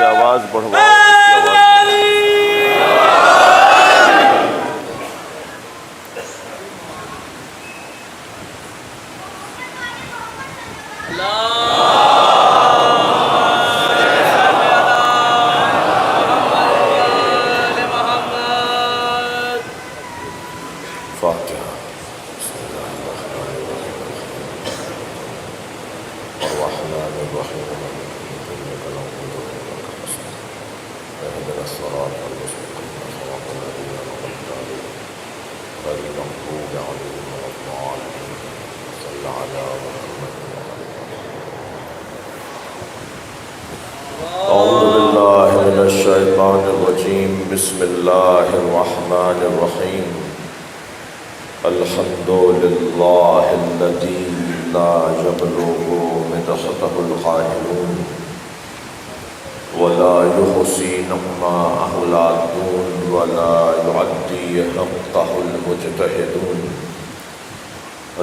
کی آواز بڑھواؤ، اس کی آواز فاتحہ۔ الرحمن الرحیم اهدنا الصراط المستقيم صراط الذين أنعمت عليهم غير المغضوب عليهم ولا الضالين صل على محمد وعلى أعوذ بالله من الشيطان الرجيم بسم الله الرحمن الرحيم الحمد لله الذي لا يبلغ مدحته القائلون ولا يحصي نعماءه العادون ولا يعدي حقه المجتهدون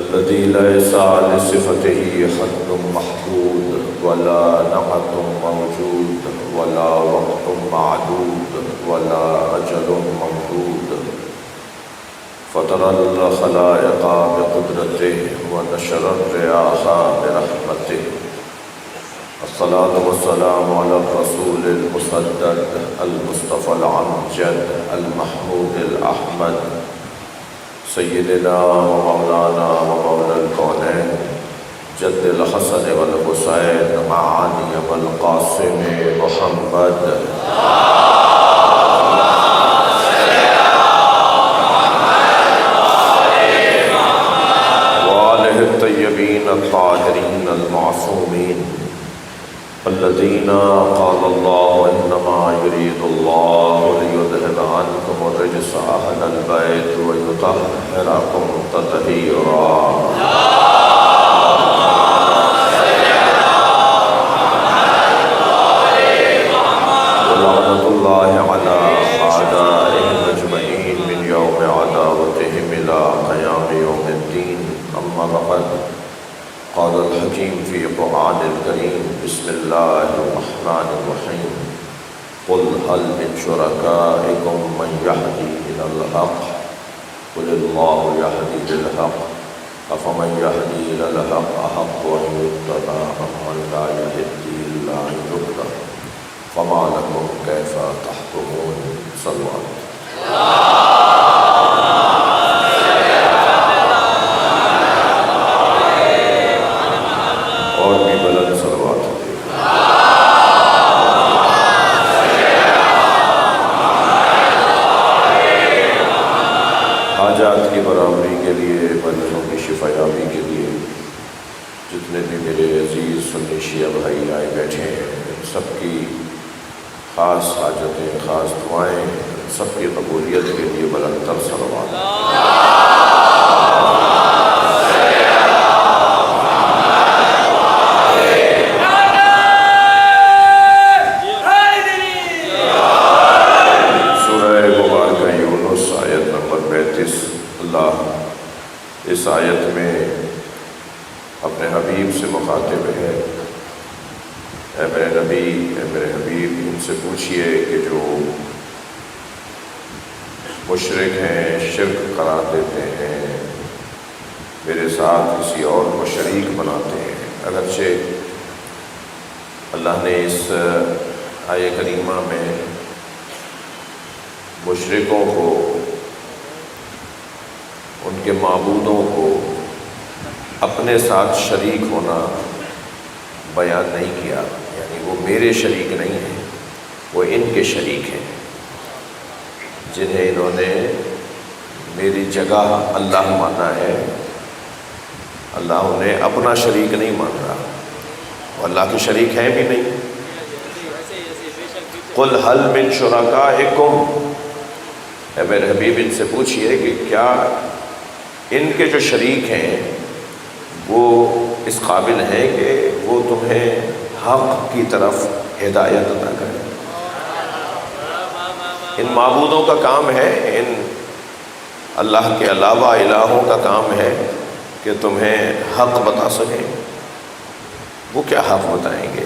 الذي ليس لصفته حد محدود ولا نعت موجود ولا وقت معدود ولا أجل ممدود فطر الخلائق بقدرته ونشر الرياح برحمته الصلاة والسلام على الرسول المسدد المصطفى الأمجد المحمود الأحمد سيدنا ومولانا ومولى الكونين جد الحسن والحسين مع علي والقاسم محمد وآله الطيبين الطاهرين المعصومين الذين قال الله إنما يريد الله ليذهب عنكم الرجس أهل البيت ويطهركم تطهيرا ولعنة الله على أعدائهم أجمعين من يوم عداوتهم إلى قيام يوم الدين أما بعد قال الحكيم في القرآن الكريم بسم الله الرحمن الرحيم قل هل من شركائكم من يهدي إلى الحق قل الله يهدي للحق أفمن يهدي إلى الحق أحق أن يتبع أمن لا يهدي إلا أن يهدى فما لكم كيف تحكمون صلوا عليه اور بھی بلند صلوات حاجات کی برابری کے لیے، مریضوں کی شفا یابی کے لیے جتنے بھی میرے عزیز سنی شیعہ بھائی آئے بیٹھے ہیں سب کی خاص حاجتیں، خاص دعائیں، سب کی قبولیت کے لیے بلند تر صلوات اس آیت میں اپنے حبیب سے مخاطب ہے، اے میرے نبی، اے میرے حبیب، ان سے پوچھئے کہ جو مشرک ہیں، شرک قرار دیتے ہیں، میرے ساتھ کسی اور کو شریک بناتے ہیں، اگرچہ اللہ نے اس آیہ کریمہ میں مشرکوں کو، ان کے معبودوں کو اپنے ساتھ شریک ہونا بیان نہیں کیا، یعنی وہ میرے شریک نہیں ہیں، وہ ان کے شریک ہیں جنہیں انہوں نے میری جگہ اللہ مانا ہے۔ اللہ انہیں اپنا شریک نہیں مان رہا، وہ اللہ کے شریک ہیں بھی نہیں۔ قل هل من شرکائکم، اے میرے حبیب ان سے پوچھئے کہ کیا ان کے جو شریک ہیں وہ اس قابل ہیں کہ وہ تمہیں حق کی طرف ہدایت عطا کریں؟ ان معبودوں کا کام ہے، ان اللہ کے علاوہ الہوں کا کام ہے کہ تمہیں حق بتا سکیں، وہ کیا حق بتائیں گے؟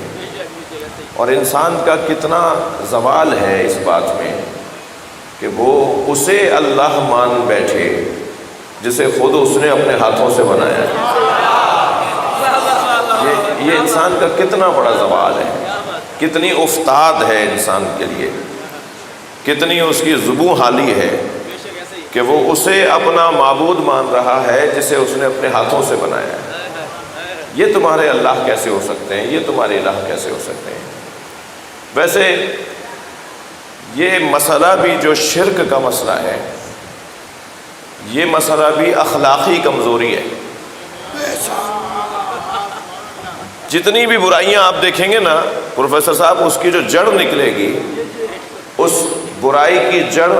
اور انسان کا کتنا زوال ہے اس بات میں کہ وہ اسے اللہ مان بیٹھے جسے خود اس نے اپنے ہاتھوں سے بنایا ہے۔ یہ انسان کا کتنا بڑا زوال ہے، کتنی افتاد ہے انسان کے لیے، کتنی اس کی زبوں حالی ہے کہ وہ اسے اپنا معبود مان رہا ہے جسے اس نے اپنے ہاتھوں سے بنایا ہے۔ یہ تمہارے اللہ کیسے ہو سکتے ہیں، یہ تمہارے الہ کیسے ہو سکتے ہیں؟ ویسے یہ مسئلہ بھی جو شرک کا مسئلہ ہے، یہ مسئلہ بھی اخلاقی کمزوری ہے۔ جتنی بھی برائیاں آپ دیکھیں گے نا پروفیسر صاحب، اس کی جو جڑ نکلے گی، اس برائی کی جڑ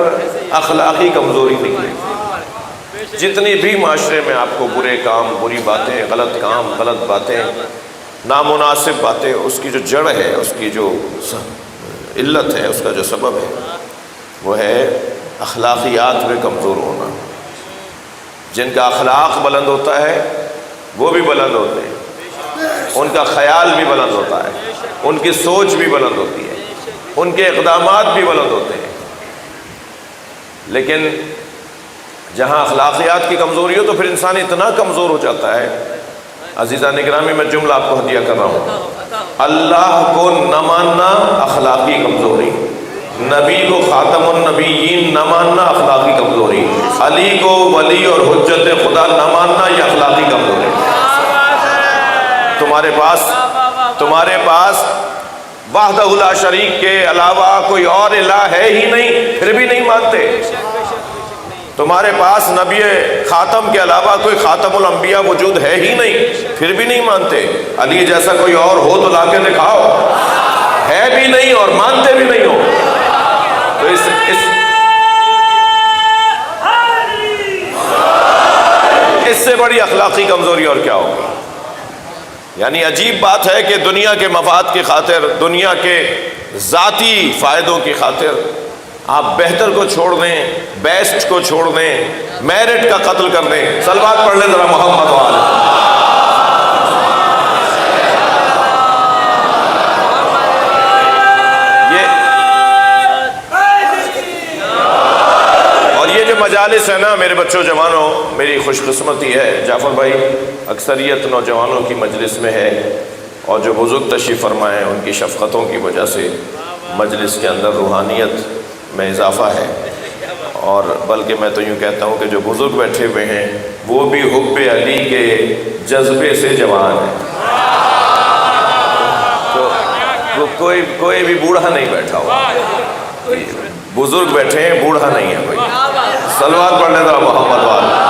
اخلاقی کمزوری نکلے گی۔ جتنی بھی معاشرے میں آپ کو برے کام، بری باتیں، غلط کام، غلط باتیں، نامناسب باتیں، اس کی جو جڑ ہے، اس کی جو علت ہے، اس کا جو سبب ہے، وہ ہے اخلاقیات میں کمزور ہونا۔ جن کا اخلاق بلند ہوتا ہے وہ بھی بلند ہوتے ہیں، ان کا خیال بھی بلند ہوتا ہے، ان کی سوچ بھی بلند ہوتی ہے، ان کے اقدامات بھی بلند ہوتے ہیں۔ لیکن جہاں اخلاقیات کی کمزوری ہو تو پھر انسان اتنا کمزور ہو جاتا ہے۔ عزیزان گرامی، میں جملہ آپ کو ہدیہ کر رہا ہوں، اللہ کو نہ ماننا اخلاقی کمزوری، نبی کو خاتم النبیین نہ ماننا اخلاقی کمزوری، علی کو ولی اور حجت خدا نہ ماننا یہ اخلاقی کمزوری۔ تمہارے پاس وحدہ لا شریک کے علاوہ کوئی اور الہ ہے ہی نہیں، پھر بھی نہیں مانتے۔ تمہارے پاس نبی خاتم کے علاوہ کوئی خاتم الانبیاء وجود ہے ہی نہیں، پھر بھی نہیں مانتے۔ علی جیسا کوئی اور ہو تو لا کے دکھاؤ، ہے بھی نہیں اور مانتے بھی نہیں ہو۔ تو اس سے بڑی اخلاقی کمزوری اور کیا ہوگی؟ یعنی عجیب بات ہے کہ دنیا کے مفاد کی خاطر، دنیا کے ذاتی فائدوں کی خاطر آپ بہتر کو چھوڑ دیں، بیسٹ کو چھوڑ دیں، میرٹ کا قتل کر دیں۔ صلوات پڑھ لیں ذرا محمد والے۔ مجالس ہے نا میرے بچوں جوانوں، میری خوش قسمتی ہے جعفر بھائی اکثریت نوجوانوں کی مجلس میں ہے، اور جو بزرگ تشریف فرمائے ہیں ان کی شفقتوں کی وجہ سے مجلس کے اندر روحانیت میں اضافہ ہے، اور بلکہ میں تو یوں کہتا ہوں کہ جو بزرگ بیٹھے ہوئے ہیں وہ بھی حب علی کے جذبے سے جوان ہیں۔ تو کوئی بھی بوڑھا نہیں بیٹھا ہوا، بزرگ بیٹھے ہیں، بوڑھا نہیں ہے کوئی۔ صلوات پڑھنے ذرا محمد والے۔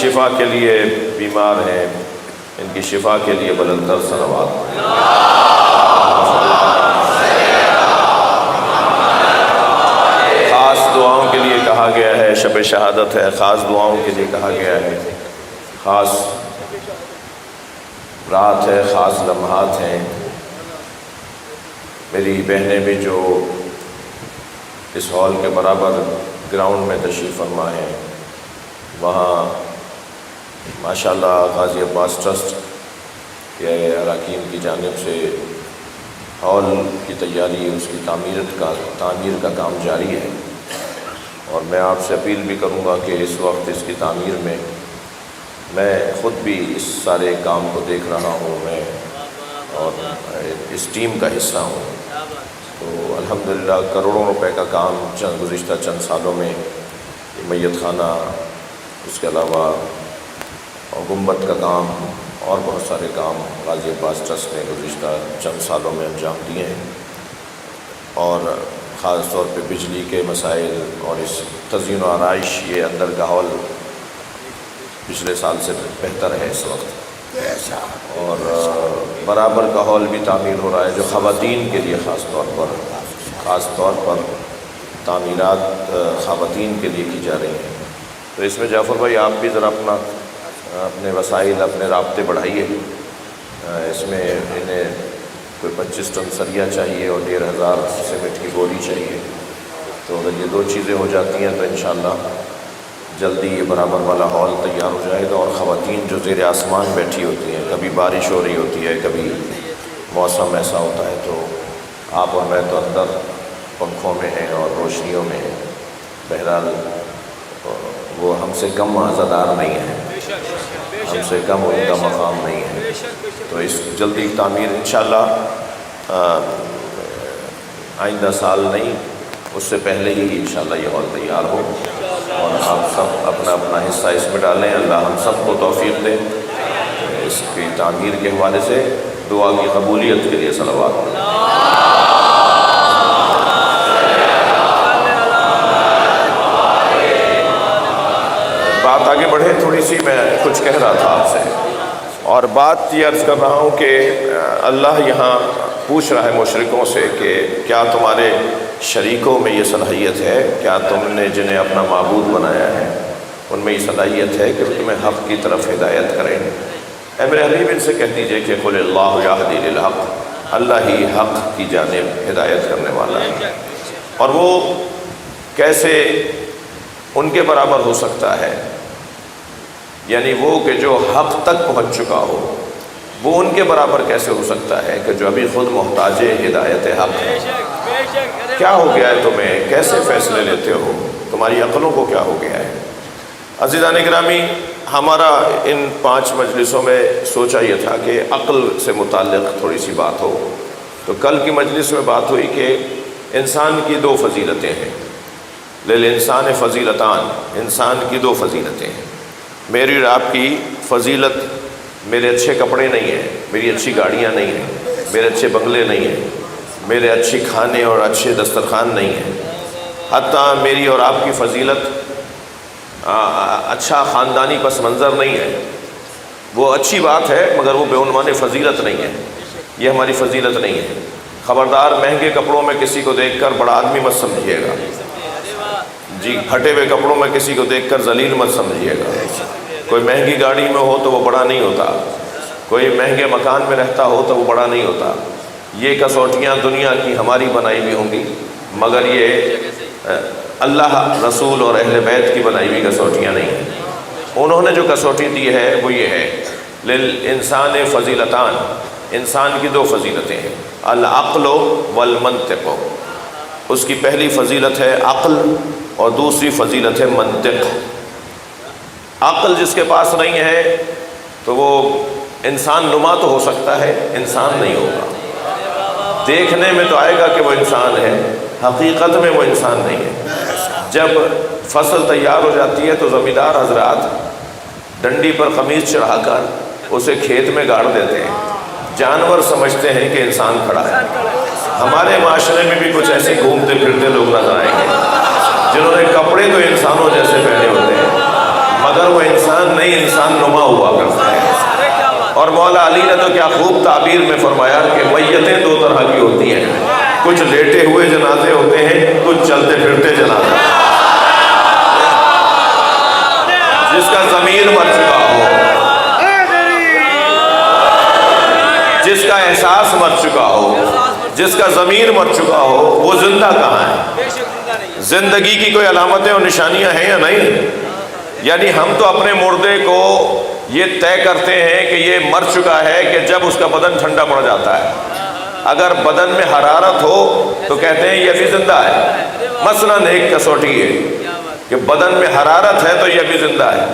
شفا کے لیے بیمار ہیں، ان کی شفا کے لیے بلند تر صلوات۔ خاص دعاؤں کے لیے کہا گیا ہے، شب شہادت ہے، خاص دعاؤں کے لیے کہا گیا ہے، خاص رات ہے، خاص لمحات ہیں۔ میری بہنیں بھی جو اس ہال کے برابر گراؤنڈ میں تشریف فرما ہیں، وہاں ماشاءاللہ غازی عباس ٹرسٹ کے اراکین کی جانب سے ہال کی تیاری، اس کی تعمیر کا کام جاری ہے، اور میں آپ سے اپیل بھی کروں گا کہ اس وقت اس کی تعمیر میں خود بھی اس سارے کام کو دیکھ رہا ہوں، میں اور اس ٹیم کا حصہ ہوں۔ تو الحمدللہ کروڑوں روپے کا کام گزشتہ چند سالوں میں میت خانہ، اس کے علاوہ گنبد کا کام اور بہت سارے کام غازی عباس ٹرسٹ نے گزشتہ چند سالوں میں انجام دیے ہیں، اور خاص طور پہ بجلی کے مسائل اور اس تزئین و آرائش، یہ اندر کا ہال پچھلے سال سے بہتر ہے اس وقت، اور برابر کا ہال بھی تعمیر ہو رہا ہے جو خواتین کے لیے خاص طور پر تعمیرات خواتین کے لیے کی جا رہی ہیں۔ تو اس میں جعفر بھائی آپ بھی ذرا اپنے وسائل، اپنے رابطے بڑھائیے۔ اس میں انہیں کوئی 25 ٹن سریا چاہیے اور 1500 سیمنٹ کی بوری چاہیے، تو اگر یہ 2 چیزیں ہو جاتی ہیں تو انشاءاللہ جلدی یہ برابر والا ہال تیار ہو جائے گا، اور خواتین جو زیر آسمان بیٹھی ہوتی ہیں، کبھی بارش ہو رہی ہوتی ہے، کبھی موسم ایسا ہوتا ہے، تو آپ اور میں تو اندر پنکھوں میں ہیں اور روشنیوں میں ہیں، بہرحال وہ ہم سے کم عزادار نہیں ہیں، ہم سے کم ان کا مقام نہیں ہے، تو اس جلدی تعمیر انشاءاللہ آئندہ سال نہیں، اس سے پہلے ہی انشاءاللہ یہ ہال تیار ہو، اور آپ سب اپنا اپنا حصہ اس میں ڈالیں۔ اللہ ہم سب کو توفیق دے اس کی تعمیر کے حوالے سے۔ دعا کی قبولیت کے لیے صلوات۔ بات آگے بڑھے، تھوڑی سی میں کچھ کہہ رہا تھا آپ سے، اور بات یہ عرض کر رہا ہوں کہ اللہ یہاں پوچھ رہا ہے مشرکوں سے کہ کیا تمہارے شریکوں میں یہ صلاحیت ہے، کیا تم نے جنہیں اپنا معبود بنایا ہے ان میں یہ صلاحیت ہے کہ تمہیں حق کی طرف ہدایت کریں؟ اے میرے حبیب ان سے کہہ دیجئے کہ قل اللہ یہدی للحق، اللہ ہی حق کی جانب ہدایت کرنے والا ہے، اور وہ کیسے ان کے برابر ہو سکتا ہے؟ یعنی وہ کہ جو حق تک پہنچ چکا ہو، وہ ان کے برابر کیسے ہو سکتا ہے کہ جو ابھی خود محتاج ہدایت حق ہے؟ کیا ہو گیا ہے تمہیں؟ کیسے فیصلے لیتے ہو؟ تمہاری عقلوں کو کیا ہو گیا ہے؟ عزیزان گرامی، ہمارا ان 5 مجلسوں میں سوچا یہ تھا کہ عقل سے متعلق تھوڑی سی بات ہو، تو کل کی مجلس میں بات ہوئی کہ انسان کی 2 فضیلتیں ہیں، للانسان فضیلتان، انسان کی 2 فضیلتیں ہیں۔ میری اور آپ کی فضیلت میرے اچھے کپڑے نہیں ہیں، میری اچھی گاڑیاں نہیں ہیں، میرے اچھے بنگلے نہیں ہیں، میرے اچھے کھانے اور اچھے دسترخوان نہیں ہیں، حتیٰ میری اور آپ کی فضیلت اچھا خاندانی پس منظر نہیں ہے۔ وہ اچھی بات ہے مگر وہ بے عنوان فضیلت نہیں ہے، یہ ہماری فضیلت نہیں ہے۔ خبردار مہنگے کپڑوں میں کسی کو دیکھ کر بڑا آدمی مت سمجھیے گا، جی پھٹے ہوئے کپڑوں میں کسی کو دیکھ کر ذلیل مت سمجھیے گا۔ کوئی مہنگی گاڑی میں ہو تو وہ بڑا نہیں ہوتا، کوئی مہنگے مکان میں رہتا ہو تو وہ بڑا نہیں ہوتا۔ یہ کسوٹیاں دنیا کی ہماری بنائی ہوئی ہوں گی، مگر یہ اللہ، رسول اور اہل بیت کی بنائی ہوئی کسوٹیاں نہیں ہیں۔ انہوں نے جو کسوٹی دی ہے وہ یہ ہے، للانسان فضیلتان، انسان کی 2 فضیلتیں ہیں، العقل والمنطق۔ اس کی پہلی فضیلت ہے عقل اور دوسری فضیلت ہے منطق۔ عقل جس کے پاس نہیں ہے تو وہ انسان نما تو ہو سکتا ہے، انسان نہیں ہوگا۔ دیکھنے میں تو آئے گا کہ وہ انسان ہے، حقیقت میں وہ انسان نہیں ہے۔ جب فصل تیار ہو جاتی ہے تو زمیندار حضرات ڈنڈی پر قمیض چڑھا کر اسے کھیت میں گاڑ دیتے ہیں، جانور سمجھتے ہیں کہ انسان کھڑا ہے۔ ہمارے معاشرے میں بھی کچھ ایسے گھومتے پھرتے لوگ نظر آئیں گے جنہوں نے کپڑے تو انسانوں جیسے پہنے ہوتے ہیں مگر وہ انسان نہیں، انسان نما ہوا کرتا ہے۔ اور مولا علی نے تو کیا خوب تعبیر میں فرمایا کہ میتیں 2 طرح کی ہوتی ہیں، کچھ لیٹے ہوئے جنازے ہوتے ہیں، کچھ چلتے پھرتے جنازے۔ جس کا ضمیر مر چکا ہو، جس کا احساس مر چکا ہو، جس کا ضمیر مر چکا ہو، وہ زندہ کہاں ہے؟ زندگی کی کوئی علامتیں اور نشانیاں ہیں یا نہیں؟ یعنی ہم تو اپنے مردے کو یہ طے کرتے ہیں کہ یہ مر چکا ہے کہ جب اس کا بدن ٹھنڈا پڑ جاتا ہے۔ اگر بدن میں حرارت ہو تو کہتے ہیں یہ ابھی زندہ ہے۔ مثلاً ایک کسوٹی ہے کہ بدن میں حرارت ہے تو یہ ابھی زندہ ہے۔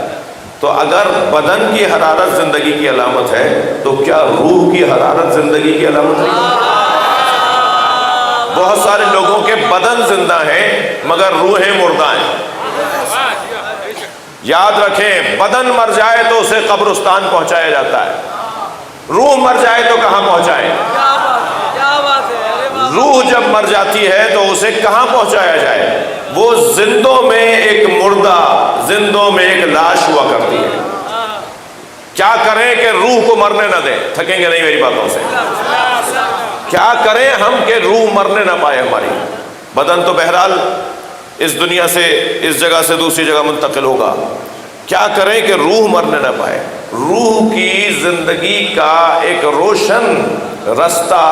تو اگر بدن کی حرارت زندگی کی علامت ہے تو کیا روح کی حرارت زندگی کی علامت نہیں؟ بہت سارے لوگوں کے بدن زندہ ہیں مگر روحیں مردہ ہیں۔ یاد رکھیں، بدن مر جائے تو اسے قبرستان پہنچایا جاتا ہے، روح مر جائے تو کہاں پہنچائے؟ روح جب مر جاتی ہے تو اسے کہاں پہنچایا جائے؟ وہ زندوں میں ایک مردہ، زندوں میں ایک لاش ہوا کرتی ہے۔ کیا کریں کہ روح کو مرنے نہ دیں؟ تھکیں گے نہیں میری باتوں سے؟ کیا کریں ہم کہ روح مرنے نہ پائے ہماری؟ بدن تو بہرحال اس دنیا سے، اس جگہ سے دوسری جگہ منتقل ہوگا، کیا کریں کہ روح مرنے نہ پائے؟ روح کی زندگی کا ایک روشن رستہ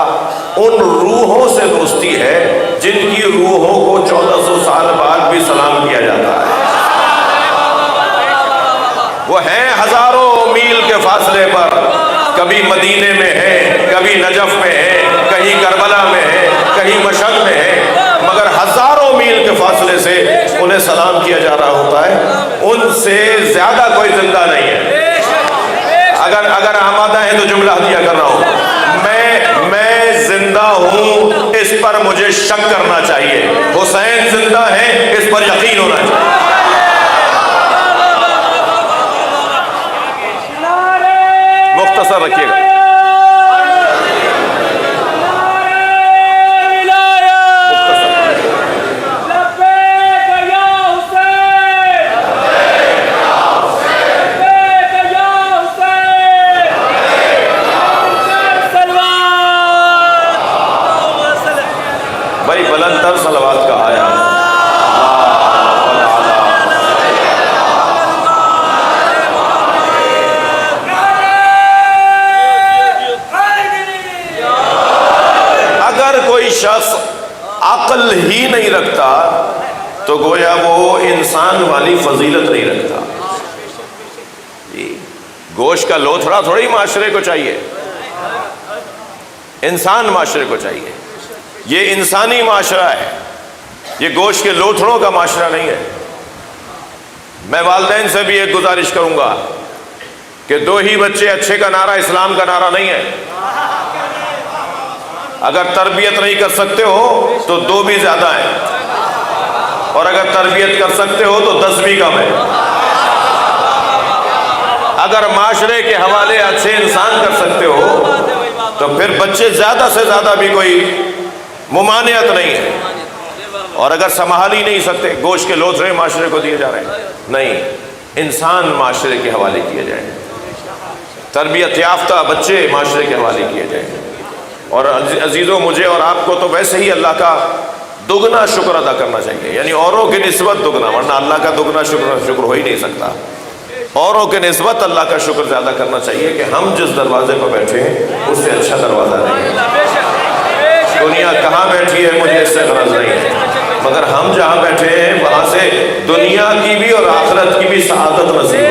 ان روحوں سے دوستی ہے جن کی روحوں کو 1400 سال بعد بھی سلام کیا جاتا ہے۔ وہ ہیں ہزاروں میل کے فاصلے پر، کبھی مدینے میں ہیں، کبھی نجف میں ہیں، کہیں کربلا میں ہیں، کہیں مشہد میں ہیں، مگر ہزاروں میل کے فاصلے سے انہیں سلام کیا جا رہا ہوتا ہے۔ ان سے زیادہ کوئی زندہ نہیں ہے۔ اگر آمادہ ہیں تو جملہ ہدیہ کر رہا ہوں، میں زندہ ہوں، اس پر مجھے شک کرنا چاہیے۔ حسین زندہ ہیں، اس پر یقین ہونا چاہیے۔ مختصر رکھیے گا۔ بھائی بلند تر صلوات کا آیا۔ اگر کوئی شخص عقل ہی نہیں رکھتا تو گویا وہ انسان والی فضیلت نہیں رکھتا۔ گوشت کا لوتھڑا تھوڑی معاشرے کو چاہیے، انسان معاشرے کو چاہیے۔ یہ انسانی معاشرہ ہے، یہ گوشت کے لوتھڑوں کا معاشرہ نہیں ہے۔ میں والدین سے بھی ایک گزارش کروں گا کہ 2 ہی بچے اچھے کا نعرہ اسلام کا نعرہ نہیں ہے۔ اگر تربیت نہیں کر سکتے ہو تو 2 بھی زیادہ ہیں، اور اگر تربیت کر سکتے ہو تو 10 بھی کم ہے۔ اگر معاشرے کے حوالے اچھے انسان کر سکتے ہو تو پھر بچے زیادہ سے زیادہ بھی کوئی ممانعت نہیں ہے۔ اور اگر سنبھال ہی نہیں سکتے، گوشت کے لوتھڑے معاشرے کو دیے جا رہے ہیں، نہیں، انسان معاشرے کے حوالے کیے جائیں، تربیت یافتہ بچے معاشرے کے حوالے کیے جائیں۔ اور عزیزوں، مجھے اور آپ کو تو ویسے ہی اللہ کا دگنا شکر ادا کرنا چاہیے، یعنی اوروں کی نسبت دگنا، ورنہ اللہ کا دگنا شکر ہو ہی نہیں سکتا۔ اوروں کے نسبت اللہ کا شکر زیادہ کرنا چاہیے کہ ہم جس دروازے پر بیٹھے ہیں اس سے اچھا دروازہ نہیں ہے۔ دنیا کہاں بیٹھی ہے مجھے اس سے غرض نہیں ہے، مگر ہم جہاں بیٹھے ہیں وہاں سے دنیا کی بھی اور آخرت کی بھی سعادت نصیب ہو۔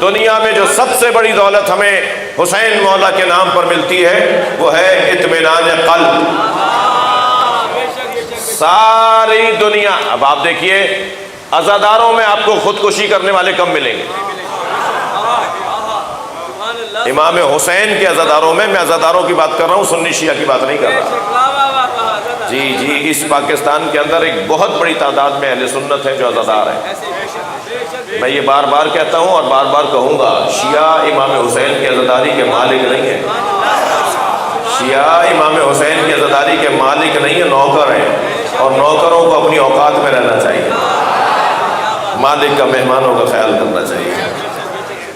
دنیا میں جو سب سے بڑی دولت ہمیں حسین مولا کے نام پر ملتی ہے وہ ہے اطمینان قلب۔ ساری دنیا، اب آپ دیکھیے عزاداروں میں آپ کو خودکشی کرنے والے کم ملیں گے۔ امام حسین کے عزاداروں میں عزاداروں کی بات کر رہا ہوں، سنی شیعہ کی بات نہیں کر رہا۔ جی اس پاکستان کے اندر ایک بہت بڑی تعداد میں اہل سنت ہیں جو عزادار ہیں۔ میں یہ بار بار کہتا ہوں اور بار بار کہوں گا، شیعہ امام حسین کی عزاداری کے مالک نہیں ہیں۔ شیعہ امام حسین کی عزاداری کے مالک نہیں ہیں، نوکر ہیں، اور نوکروں کو اپنی اوقات میں رہنا چاہیے، مالک کا مہمانوں کا خیال کرنا چاہیے۔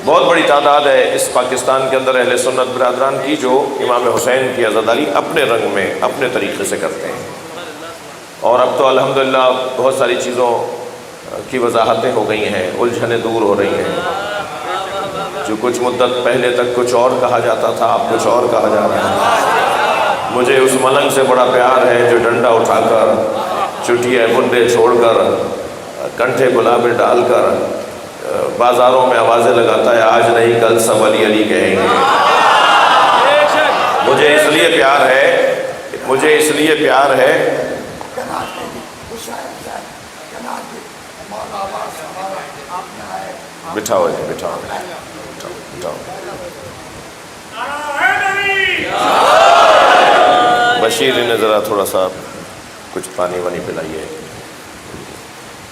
بہت بڑی تعداد ہے اس پاکستان کے اندر اہل سنت برادران کی جو امام حسین کی عزاداری اپنے رنگ میں اپنے طریقے سے کرتے ہیں۔ اور اب تو الحمدللہ بہت ساری چیزوں کی وضاحتیں ہو گئی ہیں، الجھنیں دور ہو رہی ہیں۔ جو کچھ مدت پہلے تک کچھ اور کہا جاتا تھا، اب کچھ اور کہا جا رہا ہے۔ مجھے اس ملنگ سے بڑا پیار ہے جو ڈنڈا اٹھا کر، چٹیے منڈے چھوڑ کر، کنٹھے گلابے ڈال کر بازاروں میں آوازیں لگاتا ہے، آج نہیں کل سب علی علی کہیں گے۔ مجھے اس لیے پیار ہے بٹھاؤ جی، بٹھاؤ۔ بشیر نے ذرا تھوڑا سا کچھ پانی وانی پلائیے.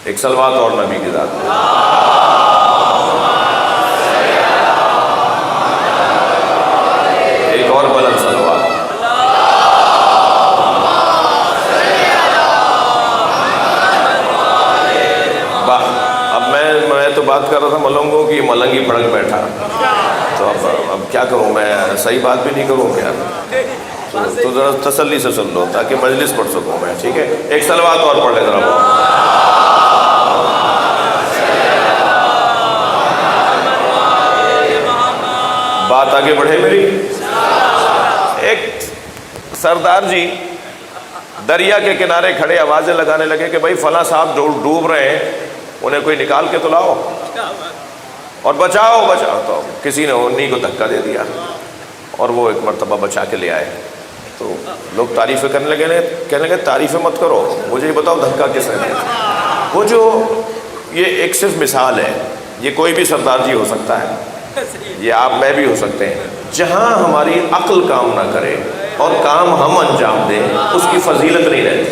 ایک صلوات اور نبی کی ذات میں. ایک اور بلند صلوات. اب میں تو بات کر رہا تھا ملنگوں کی، ملنگی پڑک بیٹھا، تو اب کیا کروں میں؟ صحیح بات بھی نہیں کروں کیا؟ تو ذرا تسلی سے سن لو تاکہ مجلس پڑھ سکوں میں. ٹھیک ہے، ایک صلوات اور پڑھ لے ذرا. بات آگے بڑھے میری. ایک سردار جی دریا کے کنارے کھڑے آوازیں لگانے لگے کہ بھائی فلاں صاحب ڈوب رہے ہیں، انہیں کوئی نکال کے تو لاؤ اور بچاؤ بچاؤ. تو کسی نے انہی کو دھکا دے دیا اور وہ ایک مرتبہ بچا کے لے آئے. تو لوگ تعریفیں کرنے لگے، کہنے لگے تعریفیں مت کرو، مجھے یہ بتاؤ دھکا کس نے دیا. وہ جو یہ ایک صرف مثال ہے، یہ کوئی بھی سردار جی ہو سکتا ہے، یہ آپ میں بھی ہو سکتے ہیں. جہاں ہماری عقل کام نہ کرے اور کام ہم انجام دیں اس کی فضیلت نہیں رہتی.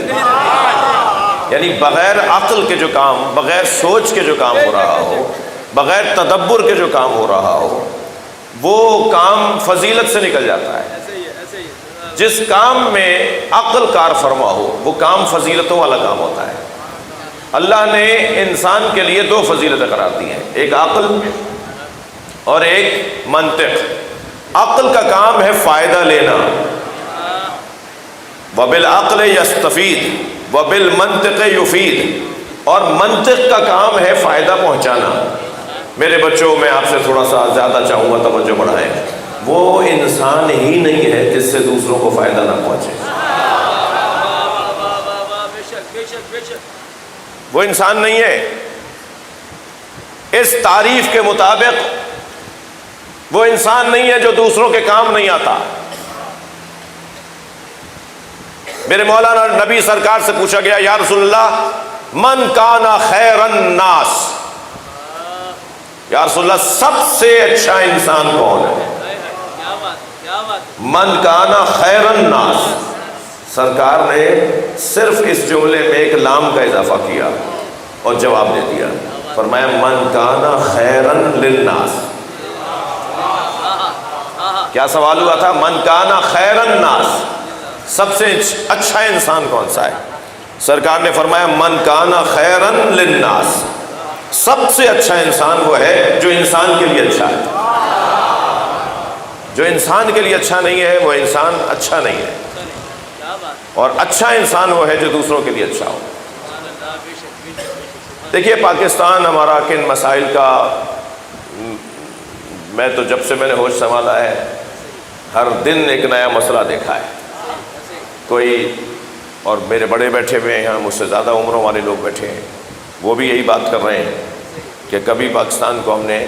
یعنی بغیر عقل کے جو کام، بغیر سوچ کے جو کام ہو رہا ہو، بغیر تدبر کے جو کام ہو رہا ہو، وہ کام فضیلت سے نکل جاتا ہے. جس کام میں عقل کار فرما ہو وہ کام فضیلتوں والا کام ہوتا ہے. اللہ نے انسان کے لیے دو فضیلتیں قرار دی ہیں، ایک عقل اور ایک منطق. عقل کا کام ہے فائدہ لینا، وبالعقل یستفید وبالمنطق یفید، اور منطق کا کام ہے فائدہ پہنچانا. میرے بچوں میں آپ سے تھوڑا سا زیادہ چاہوں گا توجہ بڑھائیں. وہ انسان ہی نہیں ہے جس سے دوسروں کو فائدہ نہ پہنچے. وہ انسان نہیں ہے. اس تعریف کے مطابق وہ انسان نہیں ہے جو دوسروں کے کام نہیں آتا. میرے مولانا نبی سرکار سے پوچھا گیا یا رسول اللہ من کان خیر الناس، یا رسول اللہ سب سے اچھا انسان کون ہے؟ من کانا خیر الناس. سرکار نے صرف اس جملے میں ایک لام کا اضافہ کیا اور جواب دے دیا، فرمایا من کانا خیرا للناس. کیا سوال ہوا تھا؟ من کانا خیر الناس، سب سے اچھا انسان کون سا ہے؟ سرکار نے فرمایا من کانا خیرا للناس، سب سے اچھا انسان وہ ہے جو انسان کے لیے اچھا ہے. جو انسان کے لیے اچھا نہیں ہے وہ انسان اچھا نہیں ہے، اور اچھا انسان وہ ہے جو دوسروں کے لیے اچھا ہو. دیکھیے پاکستان ہمارا کن مسائل کا، میں تو جب سے میں نے ہوش سنبھالا ہے ہر دن ایک نیا مسئلہ دیکھا ہے. کوئی، اور میرے بڑے بیٹھے ہوئے ہیں یہاں، مجھ سے زیادہ عمروں والے لوگ بیٹھے ہیں، وہ بھی یہی بات کر رہے ہیں کہ کبھی پاکستان کو ہم نے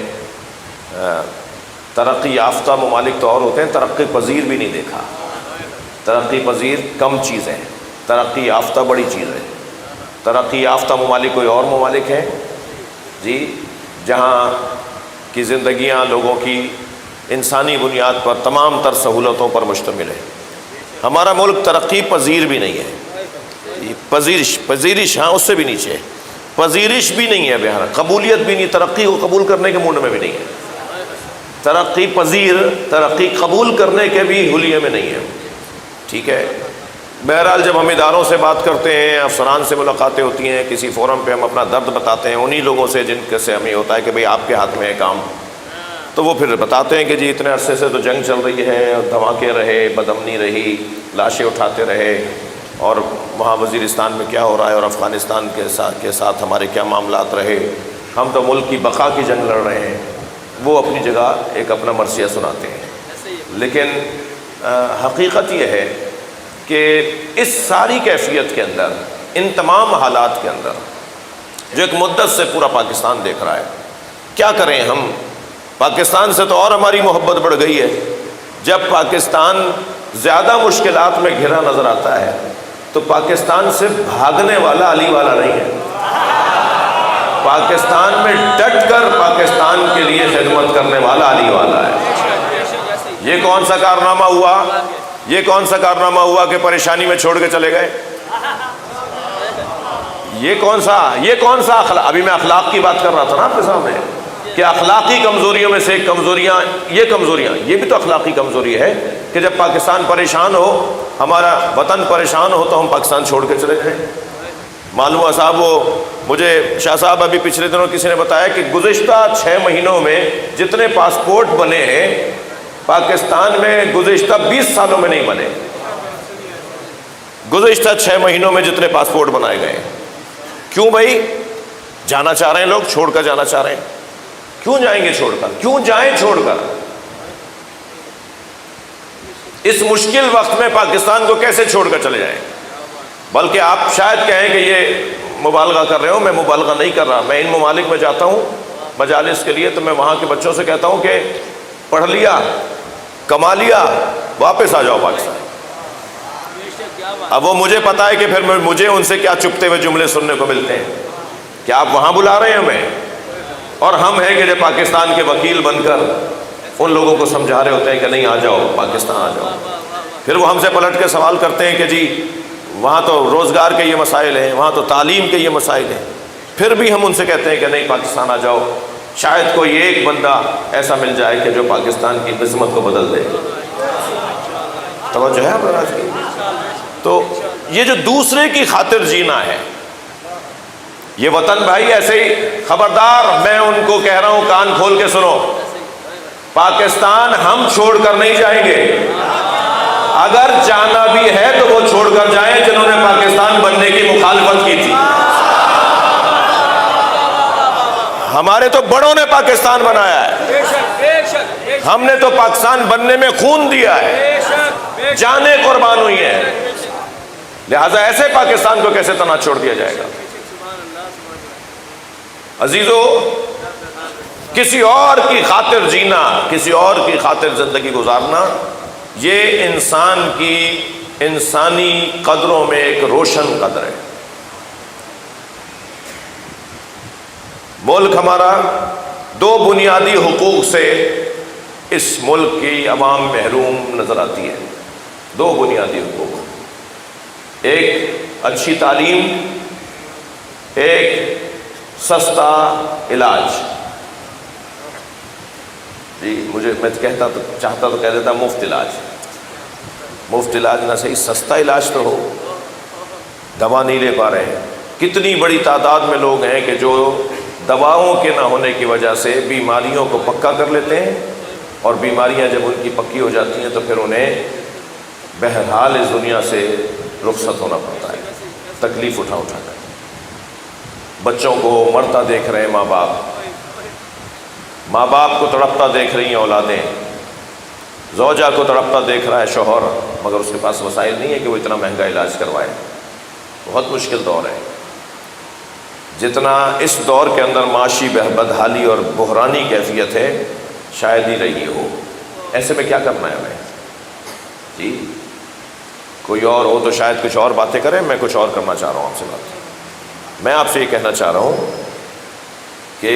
ترقی یافتہ ممالک تو اور ہوتے ہیں، ترقی پذیر بھی نہیں دیکھا. ترقی پذیر کم چیز ہے، ترقی یافتہ بڑی چیز ہے. ترقی یافتہ ممالک کوئی اور ممالک ہیں جی جہاں کی زندگیاں لوگوں کی انسانی بنیاد پر تمام تر سہولتوں پر مشتمل ہے. ہمارا ملک ترقی پذیر بھی نہیں ہے. پذیرش ہاں اس سے بھی نیچے ہے، پذیرش بھی نہیں ہے بہار، قبولیت بھی نہیں، ترقی کو قبول کرنے کے موڈ میں بھی نہیں ہے. ترقی پذیر، ترقی قبول کرنے کے بھی حلیے میں نہیں ہے. ٹھیک ہے، بہرحال جب ہم اداروں سے بات کرتے ہیں، افسران سے ملاقاتیں ہوتی ہیں، کسی فورم پہ ہم اپنا درد بتاتے ہیں، انہی لوگوں سے جن کے سے ہمیں ہوتا ہے کہ بھئی آپ کے ہاتھ میں ہے کام، تو وہ پھر بتاتے ہیں کہ جی اتنے عرصے سے تو جنگ چل رہی ہے، دھماکے رہے، بدامنی رہی، لاشیں اٹھاتے رہے، اور وہاں وزیرستان میں کیا ہو رہا ہے اور افغانستان کے ساتھ ہمارے کیا معاملات رہے، ہم تو ملک کی بقا کی جنگ لڑ رہے ہیں. وہ اپنی جگہ ایک اپنا مرثیہ سناتے ہیں، لیکن حقیقت یہ ہے کہ اس ساری کیفیت کے اندر، ان تمام حالات کے اندر جو ایک مدت سے پورا پاکستان دیکھ رہا ہے، کیا کریں ہم؟ پاکستان سے تو اور ہماری محبت بڑھ گئی ہے. جب پاکستان زیادہ مشکلات میں گھرا نظر آتا ہے تو پاکستان سے بھاگنے والا علی والا نہیں ہے. پاکستان میں ڈٹ کر پاکستان کے لیے خدمت کرنے والا علی والا ہے. یہ کون سا کارنامہ ہوا یہ کون سا کارنامہ ہوا کہ پریشانی میں چھوڑ کے چلے گئے؟ یہ کون سا اخلاق؟ ابھی میں اخلاق کی بات کر رہا تھا نا آپ کے سامنے کہ اخلاقی کمزوریوں میں سے کمزوریاں یہ بھی تو اخلاقی کمزوری ہے کہ جب پاکستان پریشان ہو، ہمارا وطن پریشان ہو تو ہم پاکستان چھوڑ کے چلے جائیں۔ معلوم ہوا صاحب، وہ مجھے شاہ صاحب ابھی پچھلے دنوں کسی نے بتایا کہ گزشتہ 6 مہینوں میں جتنے پاسپورٹ بنے ہیں پاکستان میں گزشتہ 20 سالوں میں نہیں بنے۔ گزشتہ 6 مہینوں میں جتنے پاسپورٹ بنائے گئے، کیوں بھائی؟ جانا چاہ رہے ہیں لوگ، چھوڑ کر جانا چاہ رہے ہیں۔ کیوں جائیں گے چھوڑ کر؟ کیوں جائیں چھوڑ کر؟ اس مشکل وقت میں پاکستان کو کیسے چھوڑ کر چلے جائیں؟ بلکہ آپ شاید کہیں کہ یہ مبالغہ کر رہے ہو، میں مبالغہ نہیں کر رہا۔ میں ان ممالک میں جاتا ہوں مجالس کے لیے تو میں وہاں کے بچوں سے کہتا ہوں کہ پڑھ لیا، کما لیا، واپس آ جاؤ پاکستان۔ اب وہ مجھے پتا ہے کہ پھر مجھے ان سے کیا چپتے ہوئے جملے سننے کو ملتے ہیں کہ آپ وہاں بلا رہے ہیں ہمیں، اور ہم ہیں کہ جو پاکستان کے وکیل بن کر ان لوگوں کو سمجھا رہے ہوتے ہیں کہ نہیں آ جاؤ پاکستان آ جاؤ۔ پھر وہ ہم سے پلٹ کے سوال کرتے ہیں کہ جی وہاں تو روزگار کے یہ مسائل ہیں، وہاں تو تعلیم کے یہ مسائل ہیں، پھر بھی ہم ان سے کہتے ہیں کہ نہیں پاکستان آ جاؤ۔ شاید کوئی ایک بندہ ایسا مل جائے کہ جو پاکستان کی قسمت کو بدل دے۔ توجہ ہے آپ آج کی؟ تو یہ جو دوسرے کی خاطر جینا ہے، یہ وطن بھائی ایسے ہی، خبردار میں ان کو کہہ رہا ہوں کان کھول کے سنو، پاکستان ہم چھوڑ کر نہیں جائیں گے۔ اگر جانا بھی ہے تو وہ چھوڑ کر جائیں جنہوں نے پاکستان بننے کی مخالفت کی تھی۔ ہمارے تو بڑوں نے پاکستان بنایا ہے، ہم نے تو پاکستان بننے میں خون دیا ہے، جانیں قربان ہوئی ہیں، لہذا ایسے پاکستان کو کیسے تنہا چھوڑ دیا جائے گا؟ عزیزو، کسی اور کی خاطر جینا، کسی اور کی خاطر زندگی گزارنا، یہ انسان کی انسانی قدروں میں ایک روشن قدر ہے۔ ملک ہمارا 2 بنیادی حقوق سے اس ملک کی عوام محروم نظر آتی ہے۔ 2 بنیادی حقوق، ایک اچھی تعلیم، ایک سستا علاج۔ جی میں چاہتا تو کہہ دیتا مفت علاج، مفت علاج نہ صحیح سستا علاج تو ہو۔ دوا نہیں لے پا رہے ہیں، کتنی بڑی تعداد میں لوگ ہیں کہ جو دواؤں کے نہ ہونے کی وجہ سے بیماریوں کو پکا کر لیتے ہیں، اور بیماریاں جب ان کی پکی ہو جاتی ہیں تو پھر انہیں بہرحال اس دنیا سے رخصت ہونا پڑتا ہے، تکلیف اٹھا کر۔ بچوں کو مرتا دیکھ رہے ہیں ماں باپ کو تڑپتا دیکھ رہی ہیں اولادیں، زوجہ کو تڑپتا دیکھ رہا ہے شوہر، مگر اس کے پاس وسائل نہیں ہے کہ وہ اتنا مہنگا علاج کروائے۔ بہت مشکل دور ہے۔ جتنا اس دور کے اندر معاشی بدحالی اور بحرانی کیفیت ہے شاید ہی رہی ہو۔ ایسے میں کیا کرنا ہے ہمیں؟ جی کوئی اور ہو تو شاید کچھ اور باتیں کریں، میں کچھ اور کرنا چاہ رہا ہوں آپ سے بات۔ میں آپ سے یہ کہنا چاہ رہا ہوں کہ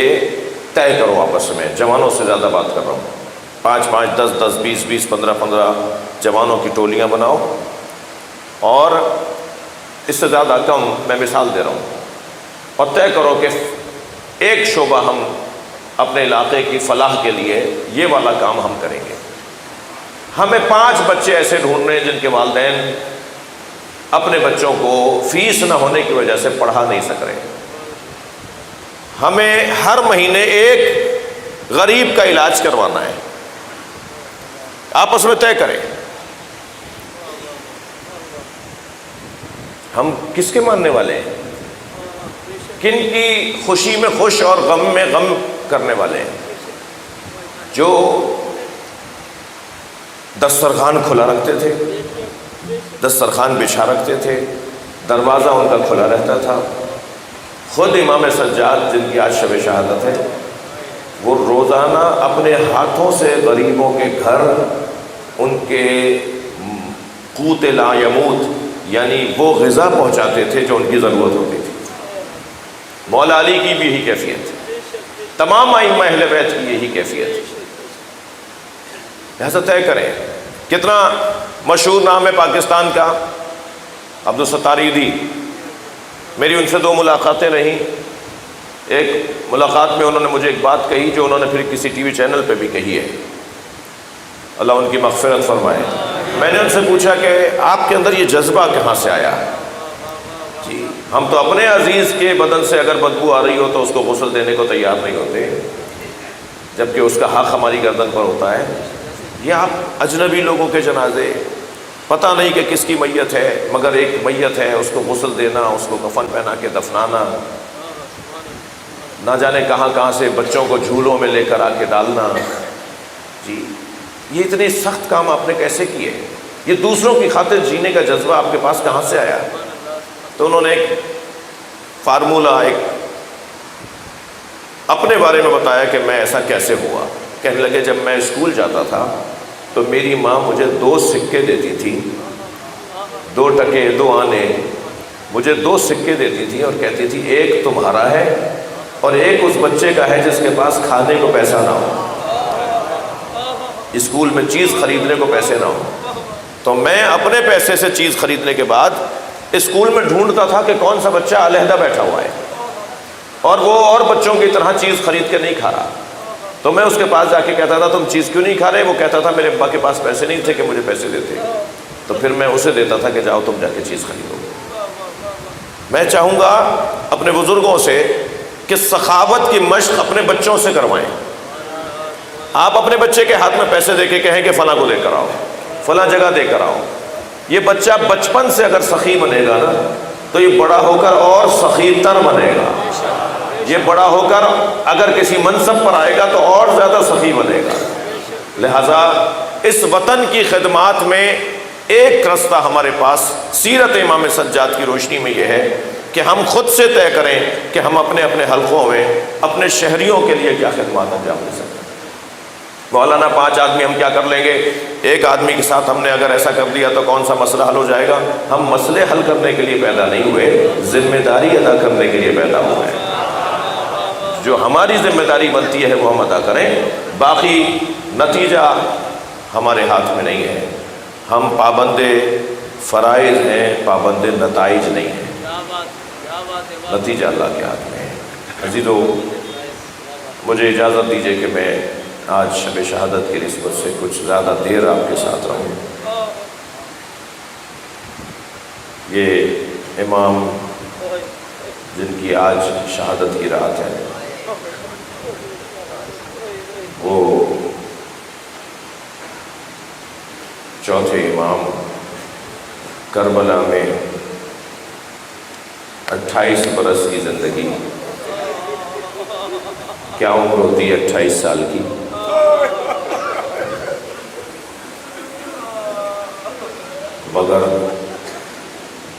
طے کرو آپس میں، جوانوں سے زیادہ بات کر رہا ہوں، 5 10 20 15 جوانوں کی ٹولیاں بناؤ، اور اس سے زیادہ کم میں مثال دے رہا ہوں، اور طے کرو کہ ایک شعبہ ہم اپنے علاقے کی فلاح کے لیے یہ والا کام ہم کریں گے۔ ہمیں 5 بچے ایسے ڈھونڈنے ہیں جن کے والدین اپنے بچوں کو فیس نہ ہونے کی وجہ سے پڑھا نہیں سک رہے۔ ہمیں ہر مہینے ایک غریب کا علاج کروانا ہے۔ آپس میں طے کریں ہم کس کے ماننے والے ہیں، کن کی خوشی میں خوش اور غم میں غم کرنے والے ہیں۔ جو دسترخوان کھلا رکھتے تھے، دسترخوان بچھا رکھتے تھے، دروازہ ان کا کھلا رہتا تھا۔ خود امام سجاد جن کی آج شب شہادت ہے، وہ روزانہ اپنے ہاتھوں سے غریبوں کے گھر ان کے قوت لا یموت یعنی وہ غذا پہنچاتے تھے جو ان کی ضرورت ہوتی تھی۔ مولا علی کی بھی یہی کیفیت، تمام ائمہ اہل بیت کی یہی کیفیت۔ لہذا طے کریں کتنا مشہور نام ہے پاکستان کا، عبدالستار عیدی۔ میری ان سے 2 ملاقاتیں رہیں۔ ایک ملاقات میں انہوں نے مجھے ایک بات کہی جو انہوں نے پھر کسی ٹی وی چینل پہ بھی کہی ہے، اللہ ان کی مغفرت فرمائے۔ میں نے ان سے پوچھا کہ آپ کے اندر یہ جذبہ کہاں سے آیا؟ جی ہم تو اپنے عزیز کے بدن سے اگر بدبو آ رہی ہو تو اس کو غسل دینے کو تیار نہیں ہوتے، جبکہ اس کا حق ہماری گردن پر ہوتا ہے۔ یہ آپ اجنبی لوگوں کے جنازے، پتہ نہیں کہ کس کی میت ہے، مگر ایک میت ہے، اس کو غسل دینا، اس کو کفن پہنا کے دفنانا، نہ جانے کہاں کہاں سے بچوں کو جھولوں میں لے کر آ کے ڈالنا۔ جی یہ اتنے سخت کام آپ نے کیسے کیے؟ یہ دوسروں کی خاطر جینے کا جذبہ آپ کے پاس کہاں سے آیا؟ تو انہوں نے ایک فارمولہ، ایک اپنے بارے میں بتایا کہ میں ایسا کیسے ہوا۔ کہنے لگے جب میں اسکول جاتا تھا تو میری ماں مجھے 2 سکے دیتی تھی، 2 ٹکے 2 آنے، مجھے 2 سکے دیتی تھی اور کہتی تھی ایک تمہارا ہے اور ایک اس بچے کا ہے جس کے پاس کھانے کو پیسہ نہ ہو، اسکول میں چیز خریدنے کو پیسے نہ ہو۔ تو میں اپنے پیسے سے چیز خریدنے کے بعد اسکول میں ڈھونڈتا تھا کہ کون سا بچہ علیحدہ بیٹھا ہوا ہے اور وہ اور بچوں کی طرح چیز خرید کے نہیں کھا رہا، تو میں اس کے پاس جا کے کہتا تھا تم چیز کیوں نہیں کھا رہے؟ وہ کہتا تھا میرے ابا کے پاس پیسے نہیں تھے کہ مجھے پیسے دیتے، تو پھر میں اسے دیتا تھا کہ جاؤ تم جا کے چیز خریدو۔ میں چاہوں گا اپنے بزرگوں سے کہ سخاوت کی مشق اپنے بچوں سے کروائیں۔ آپ اپنے بچے کے ہاتھ میں پیسے دے کے کہیں کہ فلاں کو دے کر آؤ، فلاں جگہ دے کر آؤ۔ یہ بچہ بچپن سے اگر سخی بنے گا نا تو یہ بڑا ہو کر اور سخی تر بنے گا، یہ بڑا ہو کر اگر کسی منصب پر آئے گا تو اور زیادہ سخی بنے گا۔ لہٰذا اس وطن کی خدمات میں ایک رستہ ہمارے پاس سیرت امام سجاد کی روشنی میں یہ ہے کہ ہم خود سے طے کریں کہ ہم اپنے اپنے حلقوں میں اپنے شہریوں کے لیے کیا خدمات انجام دے سکتے ہیں۔ مولانا 5 آدمی ہم کیا کر لیں گے؟ ایک آدمی کے ساتھ ہم نے اگر ایسا کر دیا تو کون سا مسئلہ حل ہو جائے گا؟ ہم مسئلے حل کرنے کے لیے پیدا نہیں ہوئے، ذمہ داری ادا کرنے کے لیے پیدا ہوئے ہیں۔ جو ہماری ذمہ داری بنتی ہے وہ ہم ادا کریں، باقی نتیجہ ہمارے ہاتھ میں نہیں ہے۔ ہم پابند فرائض ہیں، پابند نتائج نہیں ہیں، نتیجہ اللہ کے ہاتھ میں ہے۔ عزیزو، مجھے اجازت دیجیے کہ میں آج شب شہادت کی نسبت سے کچھ زیادہ دیر آپ کے ساتھ رہوں۔ یہ امام جن کی آج شہادت کی رات ہے، وہ چوتھے امام، کربلا میں 28 برس کی زندگی، کیا عمر ہوتی ہے 28 سال کی؟ مگر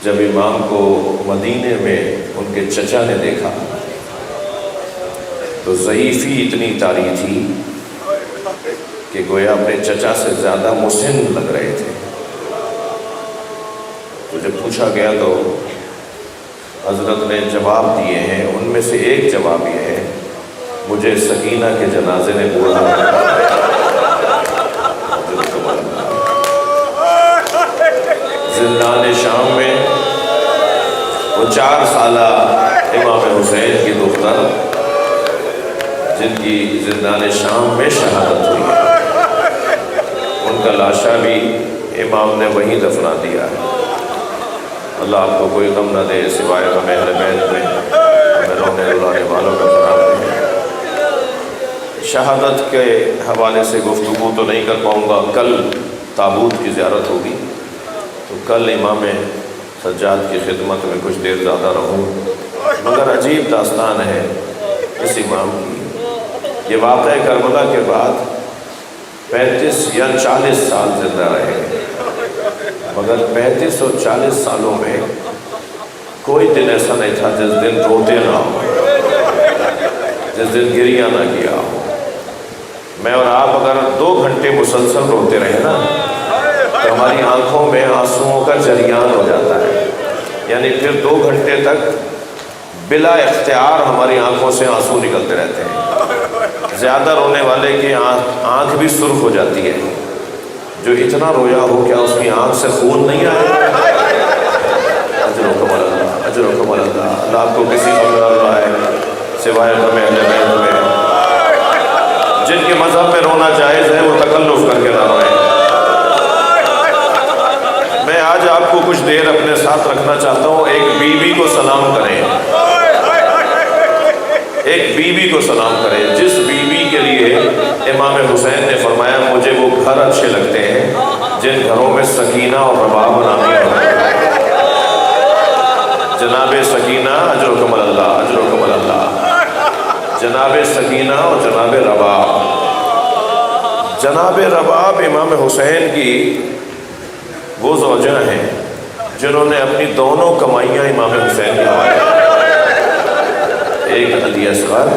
جب امام کو مدینے میں ان کے چچا نے دیکھا تو ضعیفی اتنی طاری تھی کہ گویا اپنے چچا سے زیادہ مسن لگ رہے تھے۔ تو جب پوچھا گیا تو حضرت نے جواب دیے ہیں، ان میں سے ایک جواب یہ ہے مجھے سکینہ کے جنازے نے بولا۔ زندان شام میں وہ 4 سالہ امام حسین کی دختر جن کی زندان شام میں شہادت ہوئی ہے، ان کا لاشا بھی امام نے وہیں دفنا دیا ہے۔ اللہ آپ کو کوئی غم نہ دے سوائے ہمیں اہل بیت میں ہمیں رونے رلانے والوں کا قرار دے۔ شہادت کے حوالے سے گفتگو تو نہیں کر پاؤں گا، کل تابوت کی زیارت ہوگی تو کل امام سجاد کی خدمت میں کچھ دیر زیادہ رہوں، مگر عجیب داستان ہے اس امام کی۔ یہ واقعہ کربلا کے بعد 35 یا 40 سال زندہ رہے، مگر 35 اور 40 سالوں میں کوئی دن ایسا نہیں تھا جس دن روتے نہ ہو، جس دن گریہ نہ کیا ہو۔ میں اور آپ اگر 2 گھنٹے مسلسل روتے رہے نا تو ہماری آنکھوں میں آنسوؤں کا جریان ہو جاتا ہے، یعنی پھر 2 گھنٹے تک بلا اختیار ہماری آنکھوں سے آنسو نکلتے رہتے ہیں۔ زیادہ رونے والے کی آنکھ بھی سرخ ہو جاتی ہے، جو اتنا رویا ہو کیا اس کی آنکھ سے خون نہیں آیا؟ اجرکم اللہ، اجرکم اللہ۔ اللہ آپ کو کسی غم نہ رلائے سوائے غم اہل بیت میں۔ جن کے مذہب میں رونا جائز ہے وہ تکلف کر کے نہ روئیں۔ میں آج آپ کو کچھ دیر اپنے ساتھ رکھنا چاہتا ہوں۔ ایک بیوی کو سلام کریں، ایک بیوی کو سلام کریں جس بیوی کے لیے امام حسین نے فرمایا مجھے وہ گھر اچھے لگتے ہیں جن گھروں میں سکینہ اور رباب نامی ہو۔ جناب سکینہ، اجرکم اللہ، اجرکم اللہ، جناب سکینہ اور جناب رباب۔ جناب رباب امام حسین کی وہ زوجہ ہیں جنہوں نے اپنی دونوں کمائیاں امام حسین کے حوالے کی، ایک علی اصغر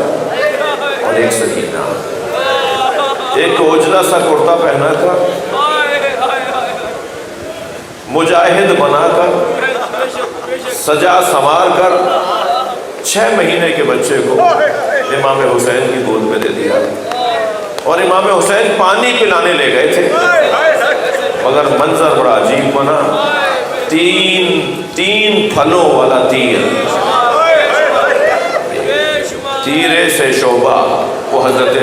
اور ایک سکینہ۔ ایک کو اجلا سا کرتا پہنا کر، مجاہد بنا کر، سجا سنوار کر 6 مہینے کے بچے کو امام حسین کی گود میں دے دیا، اور امام حسین پانی پلانے لے گئے تھے، مگر منظر بڑا عجیب بنا۔ تین پھلوں والا تیرے سے شعبہ وہ حضرت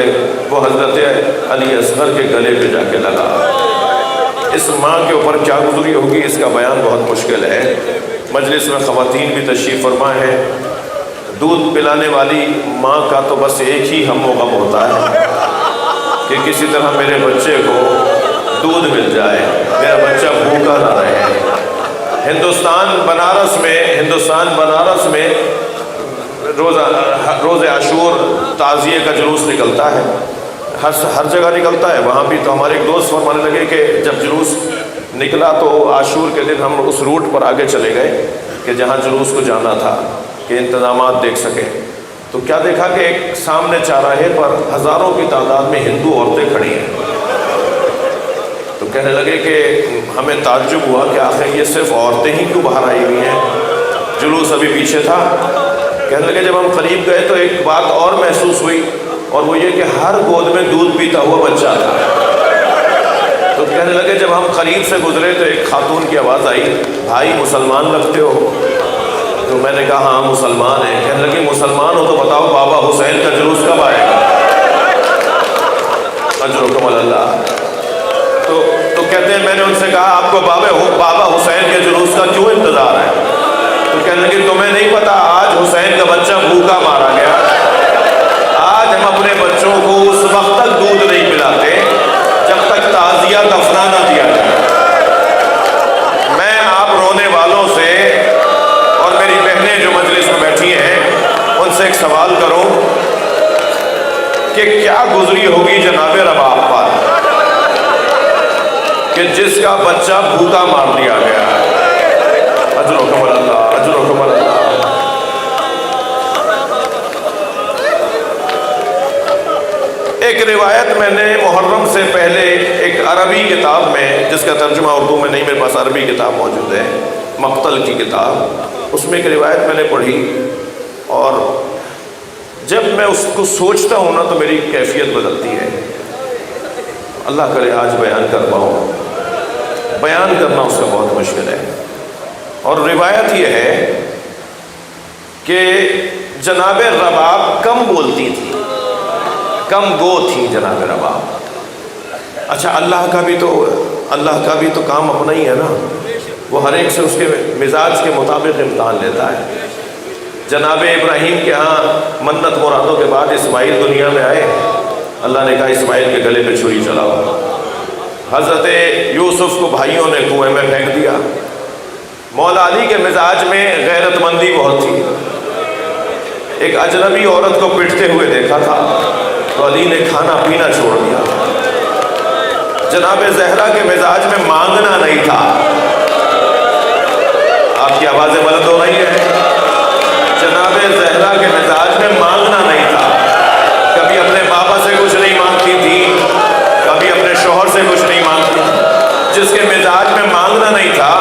علی اصغر کے گلے پہ جا کے لگا۔ اس ماں کے اوپر کیا گزری ہوگی اس کا بیان بہت مشکل ہے۔ مجلس میں خواتین بھی تشریف فرما ہے۔ دودھ پلانے والی ماں کا تو بس ایک ہی ہم و غم ہوتا ہے کہ کسی طرح میرے بچے کو دودھ مل جائے، میرا بچہ بھوکا نہ رہے۔ ہندوستان بنارس میں روز عاشور تعزیے کا جلوس نکلتا ہے، ہر جگہ نکلتا ہے۔ وہاں بھی تو ہمارے ایک دوست فرمانے لگے کہ جب جلوس نکلا تو عاشور کے دن ہم اس روٹ پر آگے چلے گئے کہ جہاں جلوس کو جانا تھا کہ انتظامات دیکھ سکیں۔ تو کیا دیکھا کہ ایک سامنے چوراہے پر ہزاروں کی تعداد میں ہندو عورتیں کھڑی ہیں۔ تو کہنے لگے کہ ہمیں تعجب ہوا کہ آخر یہ صرف عورتیں ہی کیوں باہر آئی ہوئی ہیں، جلوس ابھی پیچھے تھا۔ کہنے لگے جب ہم قریب گئے تو ایک بات اور محسوس ہوئی، اور وہ یہ کہ ہر گود میں دودھ پیتا ہوا بچہ تھا۔ تو کہنے لگے جب ہم قریب سے گزرے تو ایک خاتون کی آواز آئی، بھائی مسلمان لگتے ہو؟ تو میں نے کہا ہاں مسلمان ہیں۔ کہنے لگے مسلمان ہو تو بتاؤ بابا حسین کا جلوس کب آئے گا؟ اجرکم اللہ۔ تو کہتے ہیں میں نے ان سے کہا آپ کو بابا حسین کے جلوس کا کیوں انتظار ہے؟ تو کہنے لگے تمہیں نہیں پتا آج حسین کا بچہ بھوکا مارا گیا، آج ہم اپنے بچوں کو اس وقت تک دودھ نہیں پلاتے جب تک تعزیہ دفنا نہ دیا جائے۔ میں آپ رونے والوں سے اور میری بہنیں جو مجلس میں بیٹھی ہیں ان سے ایک سوال کروں کہ کیا گزری ہوگی جناب رباب پر کہ جس کا بچہ بھوکا مار دیا گیا؟ اجرکم اللہ، اجرکم اللہ۔ ایک روایت میں نے محرم سے پہلے ایک عربی کتاب میں، جس کا ترجمہ اردو میں نہیں، میرے پاس عربی کتاب موجود ہے، مقتل کی کتاب، اس میں ایک روایت میں نے پڑھی، اور جب میں اس کو سوچتا ہوں نا تو میری کیفیت بدلتی ہے۔ اللہ کرے آج بیان کر پاؤں، بیان کرنا اس کا بہت مشکل ہے۔ اور روایت یہ ہے کہ جناب رباب کم بولتی تھی، کم گو تھی جناب رباب۔ اچھا اللہ کا بھی تو کام اپنا ہی ہے نا، وہ ہر ایک سے اس کے مزاج کے مطابق امتحان لیتا ہے۔ جناب ابراہیم کے ہاں منت مرادوں کے بعد اسماعیل دنیا میں آئے، اللہ نے کہا اسماعیل کے گلے پہ چھری چلاؤ۔ حضرت یوسف کو بھائیوں نے کنویں میں پھینک دیا۔ مولا علی کے مزاج میں غیرت مندی بہت تھی، ایک اجنبی عورت کو پٹتے ہوئے دیکھا تھا تو علی نے کھانا پینا چھوڑ دیا۔ جناب زہرا کے مزاج میں مانگنا نہیں تھا۔ آپ کی آوازیں بلند ہو رہی ہیں۔ جناب زہرا کے مزاج میں مانگنا نہیں تھا، کبھی اپنے بابا سے کچھ نہیں مانگتی تھی، کبھی اپنے شوہر سے کچھ نہیں مانگتی تھی۔ جس کے مزاج میں مانگنا نہیں تھا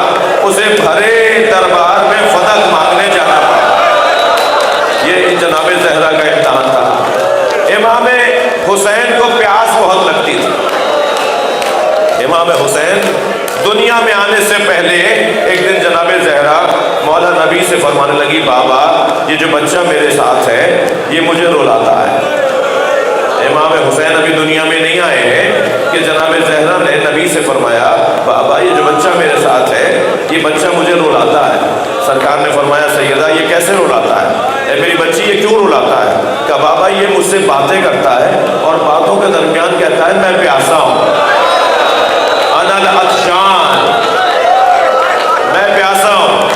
اسے بھرے دربار میں فتح مانگنے جانا پڑا۔ یہ جناب زہرا کا امتحان تھا۔ امام حسین کو پیاس بہت لگتی تھی۔ امام امام حسین دنیا میں آنے سے پہلے ایک دن جناب زہرا مولا نبی سے فرمانے لگی بابا یہ جو بچہ میرے ساتھ ہے یہ مجھے رلاتا ہے۔ امام حسین ابھی دنیا میں نہیں آئے ہیں کہ جناب زہرا نے نبی سے فرمایا بابا یہ جو بچہ میرے ساتھ ہے یہ بچہ مجھے رلاتا ہے۔ سرکار نے فرمایا سیدہ یہ کیسے رلاتا ہے؟ اے میری بچی یہ کیوں رلاتا ہے؟ کہا بابا یہ مجھ سے باتیں کرتا ہے اور باتوں کے درمیان کہتا ہے میں پیاسا ہوں، انا العطشان، میں پیاسا ہوں۔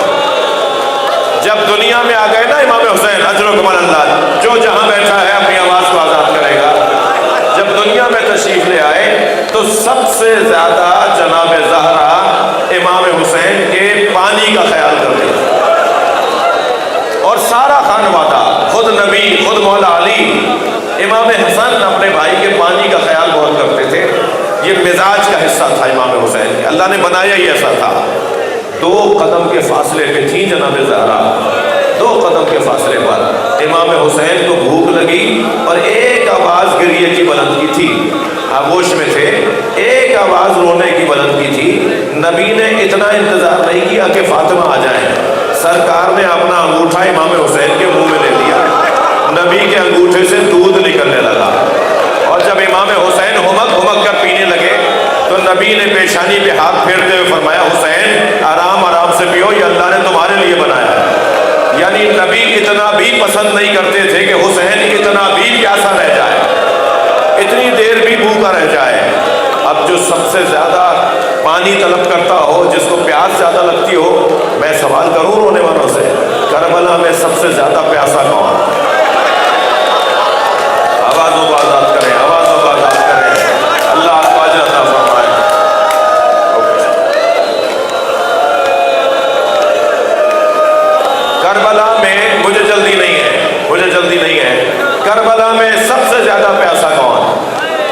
جب دنیا میں آ گئے نا امام حسین اجرکم اللہ، جو جہاں بیٹھا ہے اپنی آواز کو آزاد کرے گا، جب دنیا میں تشریف لے آئے تو سب سے زیادہ جناب زہرا امام حسین کے پانی کا خیال کرتے تھے، اور سارا خانوادہ، خود نبی، خود مولا علی، امام حسن اپنے بھائی کے پانی کا خیال بہت کرتے تھے۔ یہ مزاج کا حصہ تھا امام حسین کے، اللہ نے بنایا ہی ایسا تھا۔ 2 قدم کے فاصلے پہ تھی جناب زہرا، 2 قدم کے فاصلے پر امام حسین کو بھوک لگی اور ایک آواز گریے کی بلند کی تھی، آغوش میں تھے، ایک آواز رونے کی بلند کی تھی۔ نبی نے اتنا انتظار نہیں کیا کہ فاطمہ آ جائیں، سرکار نے اپنا انگوٹھا امام حسین کے منہ میں لے دیا، نبی کے انگوٹھے سے دودھ نکلنے لگا، اور جب امام حسین ہمک ہمک کر پینے لگے تو نبی نے پیشانی پہ ہاتھ پھیرتے ہوئے فرمایا حسین آرام آرام سے پیو، یہ اللہ نے تمہارے لیے بنایا ہے۔ یعنی نبی اتنا بھی پسند نہیں کرتے تھے کہ حسین اتنا بھی پیاسا رہ جائے، اتنی دیر بھی بھوکا رہ جائے۔ اب جو سب سے زیادہ پانی طلب کرتا ہو، جس کو پیاس زیادہ لگتی ہو، میں سوال کروں رونے والوں سے، کربلا میں سب سے زیادہ پیاسا کون؟ آوازوں کو آزاد کریں، آوازوں کو آزاد کریں، اللہ آپ کو اجر عطا فرمائے۔ کربلا میں مجھے جلدی نہیں ہے، کربلا میں سب سے زیادہ پیاسا کون؟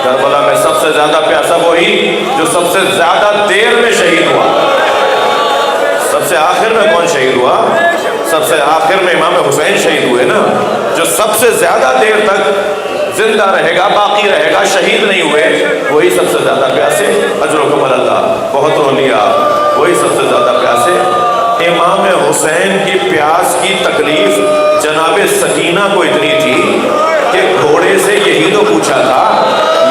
کربلا میں سب سے زیادہ پیاسا وہی جو سب سے زیادہ دیر میں شہید ہوا۔ سب سے آخر میں کون شہید ہوا؟ سب سے آخر میں امام حسین شہید ہوئے نا۔ جو سب سے زیادہ دیر تک زندہ رہے گا، باقی رہے گا، شہید نہیں ہوئے، وہی سب سے زیادہ پیاسے۔ اجرکم اللہ، بہت رو لیا، وہی سب سے زیادہ پیاسے۔ امام حسین کی پیاس کی تکلیف جناب سکینہ کو اتنی تھی کہ گھوڑے سے یہی تو پوچھا تھا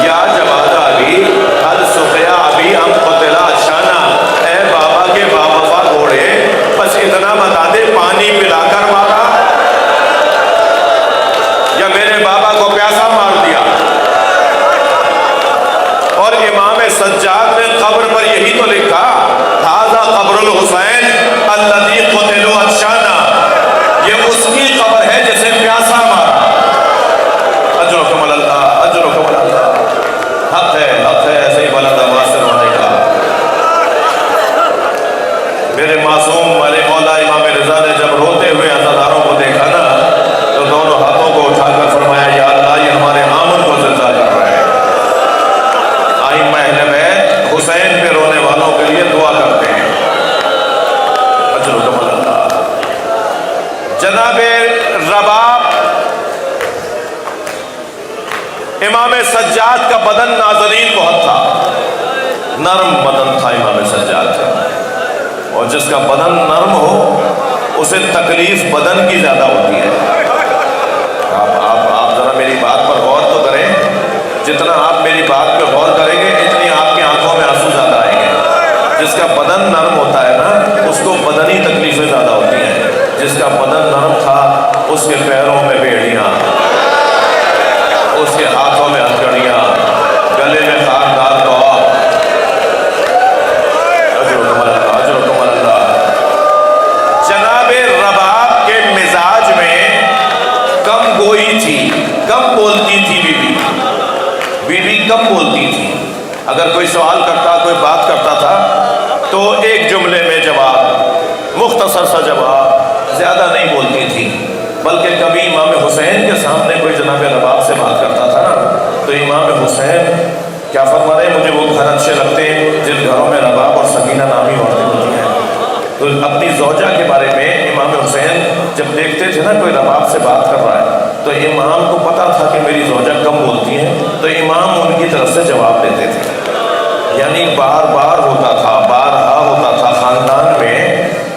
یا جواد ابی حل سقیا ابی ام قتلا شانہ، اے بابا کے باوفا گھوڑے بس اتنا بتا دے پانی پلا کر مارا یا میرے بابا کو پیاسا مار دیا۔ اور امام سجاد نے قبر پر یہی تو لکھا ھذا قبر الحسین الذی قتلوا عطشانا، یہ اس کی قبر ہے جسے پیاسا مارا۔ اجرکم اللہ، اجرکم اللہ، حق ہے ایسے ہی بلند آواز سے رونے کا۔ میرے معصوم والے مولا امام رضا نے جب روتے ہوئے عزاداروں کو دیکھا نا تو دونوں ہاتھوں کو اٹھا کر فرمایا یا اللہ یہ ہمارے آمن کو زلزلہ کر رہا ہے۔ آئمہ اہل بیت حسین پہ رونے والوں کے لیے دعا کرتے ہیں۔ اجرکم اللہ۔ جناب رباب امام سجاد کا بدن ناظرین بہت تھا، نرم بدن تھا امام سجاد کا، اور جس کا بدن نرم ہو اسے تکلیف بدن کی زیادہ ہوتی ہے۔ آپ ذرا میری بات پر غور تو کریں، جتنا آپ میری بات پہ غور کریں گے اتنی آپ کی آنکھوں میں آنسو زیادہ آئیں گے۔ جس کا بدن نرم ہوتا ہے نا اس کو بدنی تکلیفیں زیادہ ہوتی ہیں، جس کا بدن نرم تھا اس کے پیروں میں بیڑیاں، اس کے ہاتھوں میں ہتھکڑیاں، گلے میں خاردار دعا۔ اجرکم اللہ، اجرکم اللہ۔ جناب رباب کے مزاج میں کم گوئی تھی، کم بولتی تھی بیوی کم بولتی تھی۔ اگر کوئی سوال کرتا، کوئی بات کرتا تھا تو ایک جملے میں جواب، مختصر سا جواب، زیادہ نہیں بولتی تھی۔ بلکہ کبھی امام حسین کے سامنے کوئی جناب رباب سے بات کرتا تھا نا تو امام حسین کیا فرما رہے ہیں، مجھے وہ گھر اچھے لگتے ہیں جن گھروں میں رباب اور سکینہ نامی عورتیں ہوتی ہیں۔ تو اپنی زوجہ کے بارے میں امام حسین جب دیکھتے تھے نا کوئی رباب سے بات کر رہا ہے تو امام کو پتا تھا کہ میری زوجہ کم بولتی ہیں، تو امام ان کی طرف سے جواب دیتے تھے۔ یعنی بار بار ہوتا تھا، بارہا ہوتا تھا خاندان میں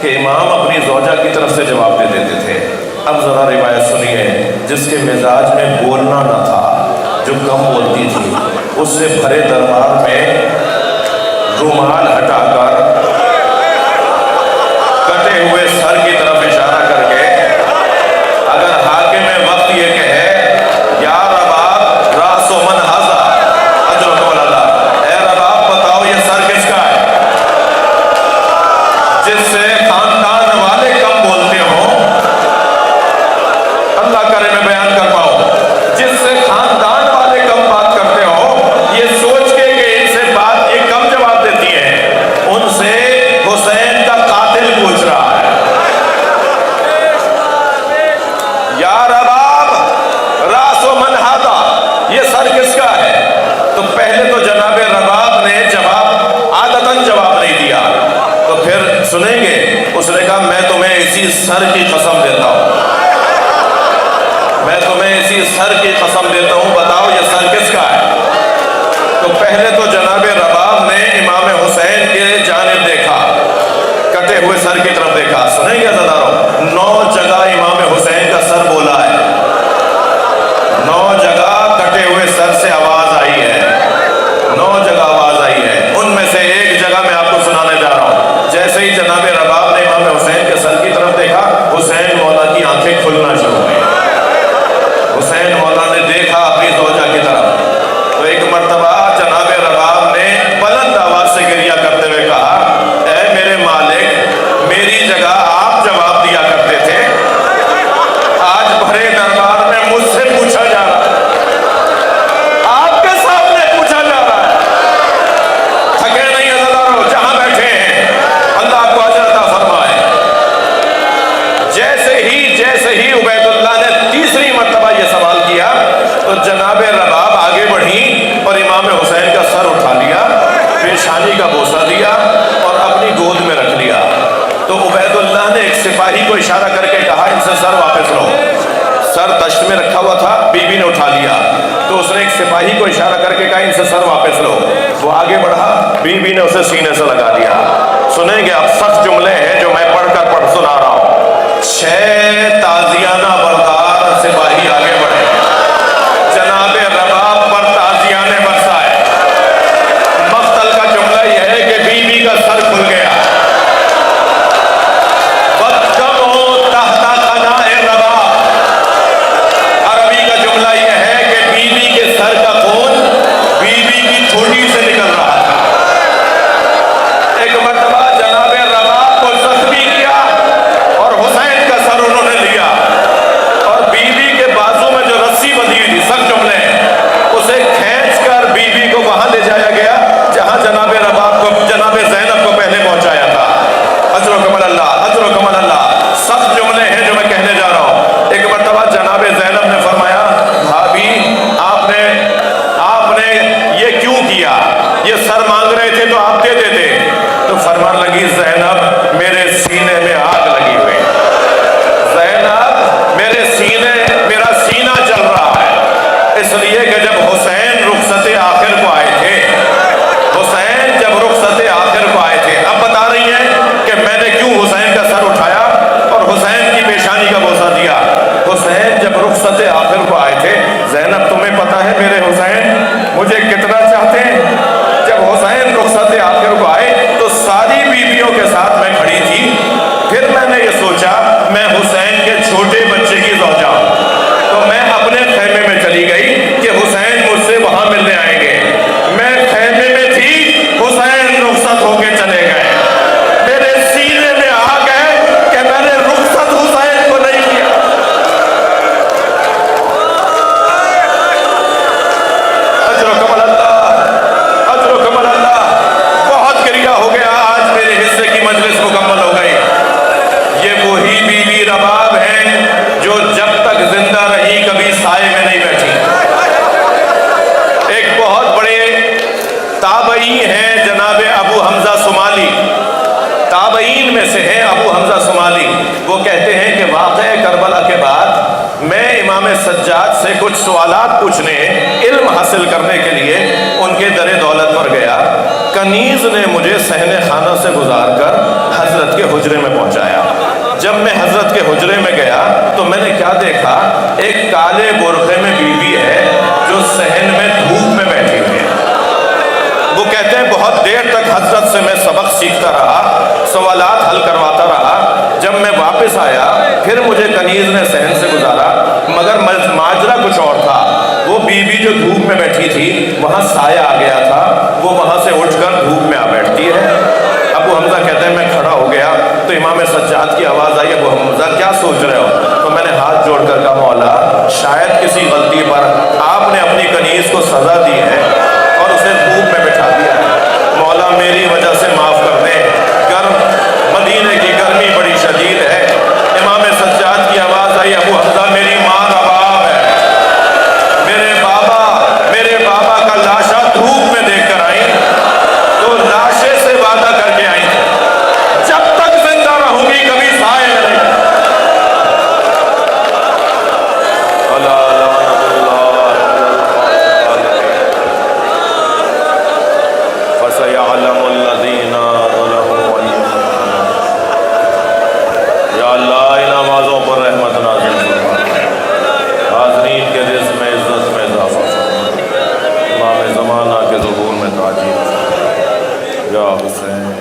کہ امام اپنی زوجہ کی طرف سے جواب دے دیتے تھے۔ اب ذرا روایت سنیے، جس کے مزاج میں بولنا نہ تھا، جو کم بولتی تھی، اس سے بھرے دربار میں رومال ہٹا کر کٹے ہوئے سر کی طرف اشارہ کر کے اگر حاکم وقت یہ کہے یا رباب راس و من ہذا اجرکم اللہ، اے رباب بتاؤ یہ سر کس کا ہے؟ جس سے خاندان والے کم بولتے ہوں، اللہ کرے میں بیان کر پاؤں، جس سے خاندان والے کم بات کرتے ہوں، یہ سوچ کے کہ ان سے بات یہ کم جواب دیتی ہے، ان سے حسین کا قاتل پوچھ رہا ہے یا رباب راس و من ہذا، یہ سر کس کا ہے؟ تو پہلے تو جناب رباب نے جواب عادتاً جواب نہیں دیا، تو پھر سنیں گے اس نے کہا میں تمہیں اسی سر کی قسم دیتا ہوں، میں تمہیں اسی سر کی قسم دیتا ہوں، بتاؤ یہ سر کس کا ہے؟ تو پہلے تو جناب رباب نے امام حسین کے جانب دیکھا، کٹے ہوئے سر کی طرف دیکھا۔ سنیں گے عزیزانو، 9 جگہ امام حسین کا سر بولا ہے، 9 جگہ کٹے ہوئے سر سے آواز آئی ہے، 9 جگہ آواز آئی ہے۔ ان میں سے ایک جگہ میں آپ کو سنانے جا رہا ہوں۔ جیسے ہی جناب رباب نے امام حسین کے سر کی طرف دیکھا، حسین مولا کی آنکھیں کھلنا شروع ہوئی۔ حسین مولا نے دیکھا اپنی زوجہ کی طرف، تو ایک مرتبہ جناب رباب نے بلند آواز سے گریہ کرتے ہوئے کہا اے میرے مالک، میری جگہ آپ جواب دیا کرتے تھے، آج بھرے دربار میں مجھ سے پوچھا جا رہا ہے، آپ کے سامنے پوچھا جا رہا ہے۔ تھکے نہیں عزیزانو، جہاں بیٹھے ہیں اللہ آپ کو اجر عطا فرمائے۔ جیسے ہی عبید اللہ نے تیسری مرتبہ یہ سوال کیا تو جناب رباب آگے بڑھی اور امام حسین کا سر اٹھا لیا، پیشانی کا بوسہ دیا اور اپنی گود میں رکھ لیا۔ تو عبید اللہ نے ایک سپاہی کو اشارہ کر کے کہا ان سے سر واپس لو۔ سر دشت میں رکھا ہوا تھا، بی بی نے اٹھا لیا، تو اس نے ایک سپاہی کو اشارہ کر کے کہا ان سے سر واپس لو۔ وہ آگے بڑھا، بی بی نے اسے سینے سے لگا دیا۔ سنیں گے اب سخت جملے ہیں جو میں پڑھ سنا رہا ہوں۔ 6 تازیانہ بردار سپاہی آگے بڑھے، جناب رباب پر تازیانے برسائے۔ مقتل کا جملہ یہ ہے کہ بی بی کا سر کھل گیا۔ وَدَّمُ تَحْتَ قَنَاءِ رباب، عربی کا جملہ یہ ہے کہ بی بی کے سر کا خون بی بی کی ٹھوڑی سے نکل رہا تھا۔ ایک مرتبہ جناب رباب کو زخمی کیا اور حسین کا سر انہوں نے لیا، اور بی بی کے بازو میں جو رسی بندھی ہوئی تھی، سخت جملے ہیں، اسے کھینچ کر بی بی کو وہاں لے جایا گیا جہاں جناب رباب کو، جناب زینب کو پہلے پہنچایا تھا۔ اجرکم اللہ، اجرکم اللہ، سخت جملے ہیں جو میں کہنے جا رہا ہوں۔ ایک مرتبہ جناب زینب نے فرمایا بھابی آپ نے یہ کیوں کیا؟ یہ سر مانگ رہے تھے تو آپ دے دیتے۔ تو فرمان لگی زینب میرے سینے میں آگ لگی ہوئی، زینب میرا سینہ جل رہا ہے، اس لیے کہ جب حسین رخصت آخر کو آئے تھے، حسین جب رخصت آخر کو آئے تھے، اب بتا رہی ہیں کہ میں نے کیوں حسین کا سر اٹھایا اور حسین کی پیشانی کا بوسہ دیا۔ حسین جب رخصت آخر کو آئے تھے، زینب تمہیں پتا ہے میرے حسین مجھے کتنا چاہتے ہیں؟ جب حسین رخصت آخر کو آئے تو ساری بیویوں کے ساتھ میں کھڑی تھی، پھر میں نے یہ سوچا میں حسین کے چھوٹے بچے کی زوجہ ہوں، تو میں اپنے خیمے میں چلی گئی کہ حسین مجھ سے وہاں ملنے آئیں گے۔ میں خیمے میں تھی، حسین رخصت ہو کے چلے گئے، میرے سینے میں آ گئے کہ میں نے رخصت حسین کو نہیں کیا۔ اجرکم اللہ، اجرکم اللہ، بہت گریہ ہو گیا، آج میرے حصے کی مجلس مکمل ہو گئی۔ یہ وہی بی بی رباب ہیں جو جب تک زندہ رہی کبھی سائے میں نہیں بیٹھی۔ ایک بہت بڑے تابعی ہیں جناب ابو حمزہ سمالی، تابعین میں سے ہیں ابو حمزہ سمالی۔ وہ کہتے ہیں کہ واقعہ کربلا کے بعد میں امام سجاد سے کچھ سوالات پوچھنے علم حاصل کرنے کے لیے ان کے در دولت پر گیا. کنیز نے مجھے صحن خانہ سے گزار کر حضرت کے حجرے میں پہنچایا. جب میں حضرت کے حجرے میں گیا تو میں نے کیا دیکھا؟ ایک کالے برقعے میں بیوی ہے جو صحن میں دھوپ میں بیٹھی ہوئی ہے. وہ کہتے ہیں بہت دیر تک حضرت سے میں سبق سیکھتا رہا، سوالات حل کرواتا رہا. جب میں واپس آیا پھر مجھے کنیز نے صحن سے گزارا، مگر ماجرا کچھ اور تھا. وہ بیوی جو دھوپ میں بیٹھی تھی وہاں سایہ آ گیا تھا، وہ وہاں سے اٹھ کر دھوپ میں آ بیٹھتی ہے. ابو حمزہ کہتے ہیں میں کھڑا ہو گیا تو امام سجاد کی آواز آئی، ابو حمزہ کیا سوچ رہے ہو؟ تو میں نے ہاتھ جوڑ کر کہا مولا شاید کسی غلطی پر آپ نے اپنی کنیز کو سزا دی ہے اور اسے دھوپ میں بٹھا دیا ہے. مولا میری وجہ سے معاف کر دیں، مدینے کی گرمی بڑی شدید ہے. امام سجاد کی آواز آئی، ابو حمزہ میری ماں کا باپ ہے، میرے بابا کا لاشا دھوپ میں دیکھ کر آئی تو لاشے سے وعدہ کر کے آئی جب تک زندہ رہوں گی کبھی سائے نہیں. فَسَيَعْلَمُ الَّذِينَ ظَلَمُوا یا اللہ ان آوازوں پر رحمت نازل فرما، حاضرین کے رزق میں عزت میں اضافہ فرما، امام زمانہ کے ظہور میں تاجیل یا حسین.